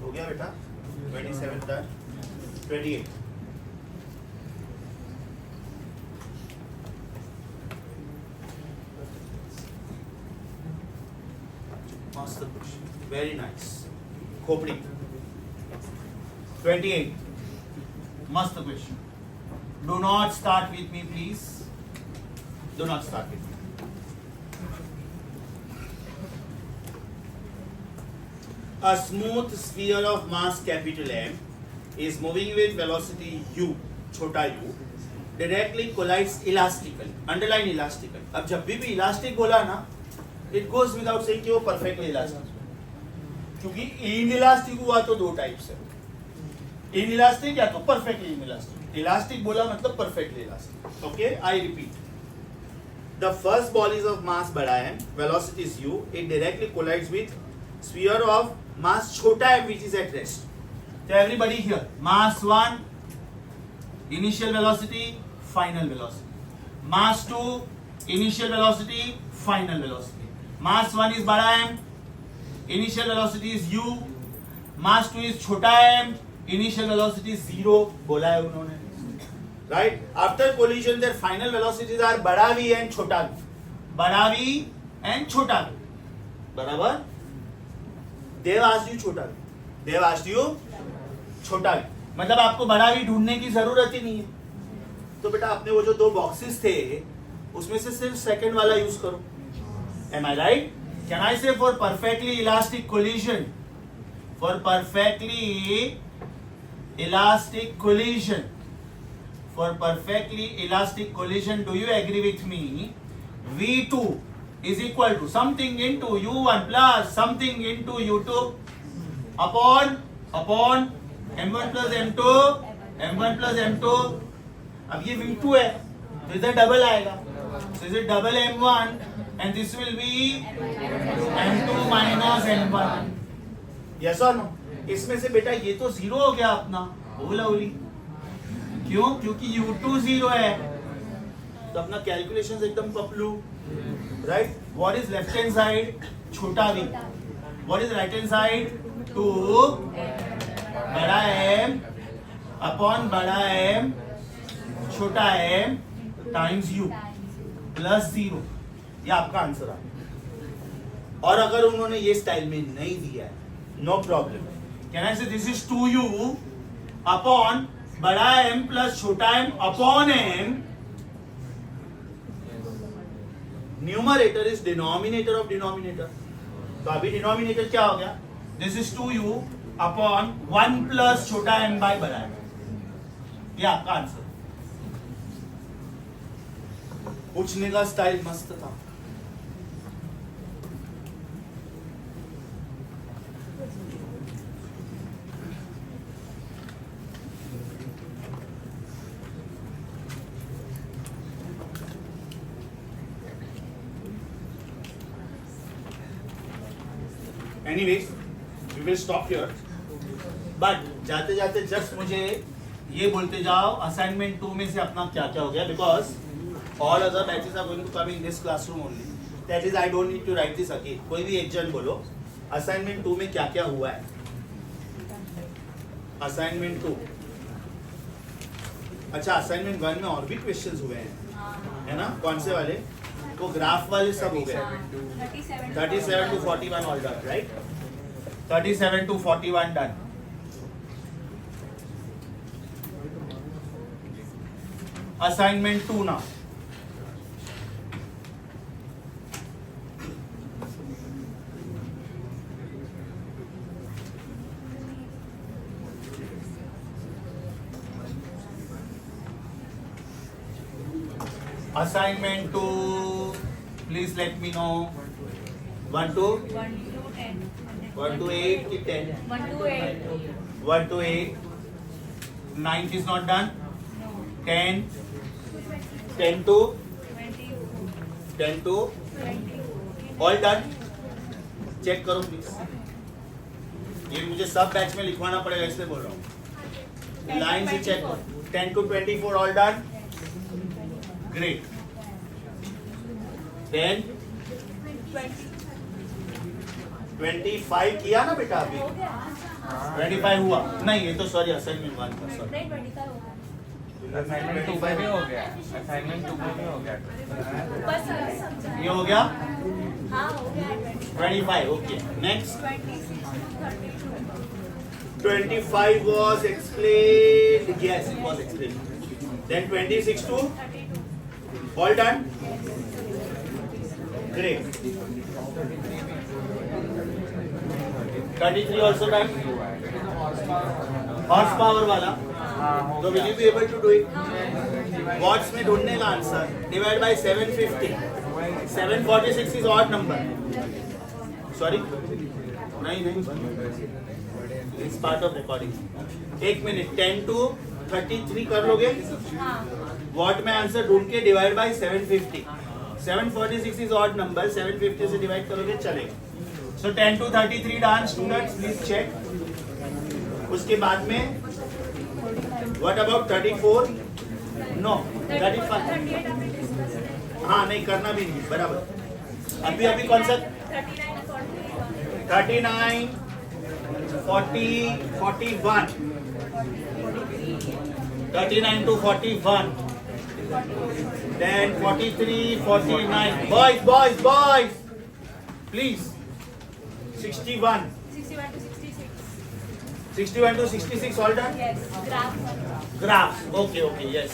हो गया बेटा? 27 था, 28. Master question. Very nice. खोपड़ी. 28. Master question. Do not start with me, please. Do not start with me. A smooth sphere of mass capital M is moving with velocity u, छोटा u, directly collides elastically. Underline elastically. अब जब भी elastic बोला ना, it goes without saying कि वो perfectly elastic. क्योंकि inelastic हुआ तो दो टाइप्स है, इनइलास्टिक या तो परफेक्टली इनइलास्टिक। इलास्टिक बोला मतलब perfectly elastic. Okay, I repeat, the first ball is of mass बड़ा m, velocity is u, it directly collides with sphere of mass छोटा m which is at rest. So everybody here, mass 1 initial velocity, final velocity. Mass 2 initial velocity, final velocity. Mass 1 is बड़ा m, initial velocity is u. Mass 2 is छोटा m, initial velocity is 0 बोला है उन्होंने, right? After collision their final velocities are बड़ा v and छोटा v, बड़ा v and छोटा v, बराबर? They have asked you छोटा v, they have asked you छोटा v, मतलब आपको बड़ा v ढूंढने की जरूरत ही नहीं है। तो बेटा आपने वो जो दो बॉक्सेस थे उसमें से सिर्फ सेकंड वाला यूज करो। Am I right? Can I say for perfectly elastic collision? For perfectly elastic collision. For perfectly elastic collision, do you agree with me? V2 is equal to something into U1 plus something into U2 upon M1 plus M2, M1 plus M2. अब ये V2 है तो इधर double आएगा, so is it double M1 and this will be M2 minus M1. Yes or no? इसमें से बेटा ये तो जीरो हो गया अपना, बोला बोली क्यों? क्योंकि U2 जीरो है तो अपना कैलकुलेशंस एकदम Paplu, right? What is left hand side? छोटा v. What is right hand side? 2 बड़ा m अपॉन बड़ा m छोटा m टाइम्स u प्लस 0। ये आपका आंसर है। और अगर उन्होंने ये स्टाइल में नहीं दिया है, नो प्रॉब्लम, कैन आई से दिस इज 2u अपॉन बड़ा m प्लस छोटा m upon m, numerator is denominator of denominator, तो अभी डिनोमिनेटर क्या हो गया? This is 2u upon 1 plus छोटा m बाय बड़ा m। ये आपका आंसर। पूछने का स्टाइल मस्त था। Anyways, we will stop here. But जाते जाते जस्ट मुझे ये बोलते जाओ असाइनमेंट 2 में से अपना क्या क्या हो गया, because all other batches are going to come in this classroom only. That is, I don't need to write this again. कोई भी एक जन बोलो असाइनमेंट 2 में क्या क्या हुआ है। असाइनमेंट 2, अच्छा असाइनमेंट 1 में और भी क्वेश्चंस हुए हैं, है ना? कौन से वाले? वो ग्राफ वाले सब हो गए। 37 to 41 all done, right? 37 to 41 done. Assignment 2 now. Assignment 2, please let me know. 1 to 1 to 8 ki 10? 1 to 8. 1 to 8. 9th is not done. 10. 10 to 10 to all done. Check करो प्लीज। ये मुझे सब बैच में लिखवाना पड़ेगा इसलिए बोल रहा हूँ। लाइन से चेक करो। 10 to 24 all done. Great. Then 25 किया ना बेटा अभी? 25 हुआ नहीं, ये तो सॉरी असाइनमेंट 1 का, सॉरी। असाइनमेंट 2 में भी हो गया, असाइनमेंट 2 में भी हो गया। ये हो गया हाँ हो गया 25, okay. Next 26 to 32. 25 was explained, yes it was explained. Then 26 to 32. all done. Great. 33 also done. Horse power वाला, तो will you be able to do it? Watts में ढूंढने का answer divide by 750. 746 is odd number, sorry नहीं it's part of recording. 1 minute. 10 to 33 कर लोगे. हाँ. What में आंसर ढूंढ के divide by 750. 746 is odd number. 750 से डिवाइड करोगे चलेगा. So 10 to 33 dance students please check. उसके बाद में व्हाट अबाउट 34? नो 35. 38 हमने डिस्कस किया. हाँ नहीं करना भी नहीं बराबर. अभी कौन सा 39 40 41. 39 to 41. Then 43 49. Boys please. 61 61 to 66. 61 to 66 all done. Yes. Graph. Okay yes.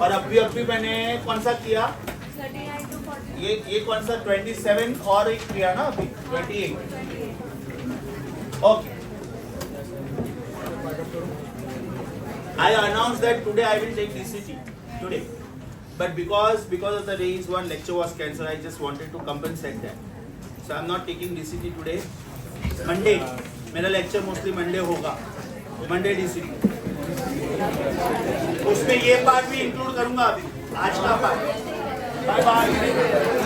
और अभी मैंने कौन सा किया? 39 to 40. ये कौन सा 27 और एक किया ना अभी 28. 28. Okay. I announced that today I will take DCT today, but because of the days one lecture was cancelled, I just wanted to compensate that. So I'm not taking DCT today. Monday मेरा lecture mostly Monday होगा. Monday DCT. उसमें ये part भी include करूंगा अभी. आज का part. Bye bye.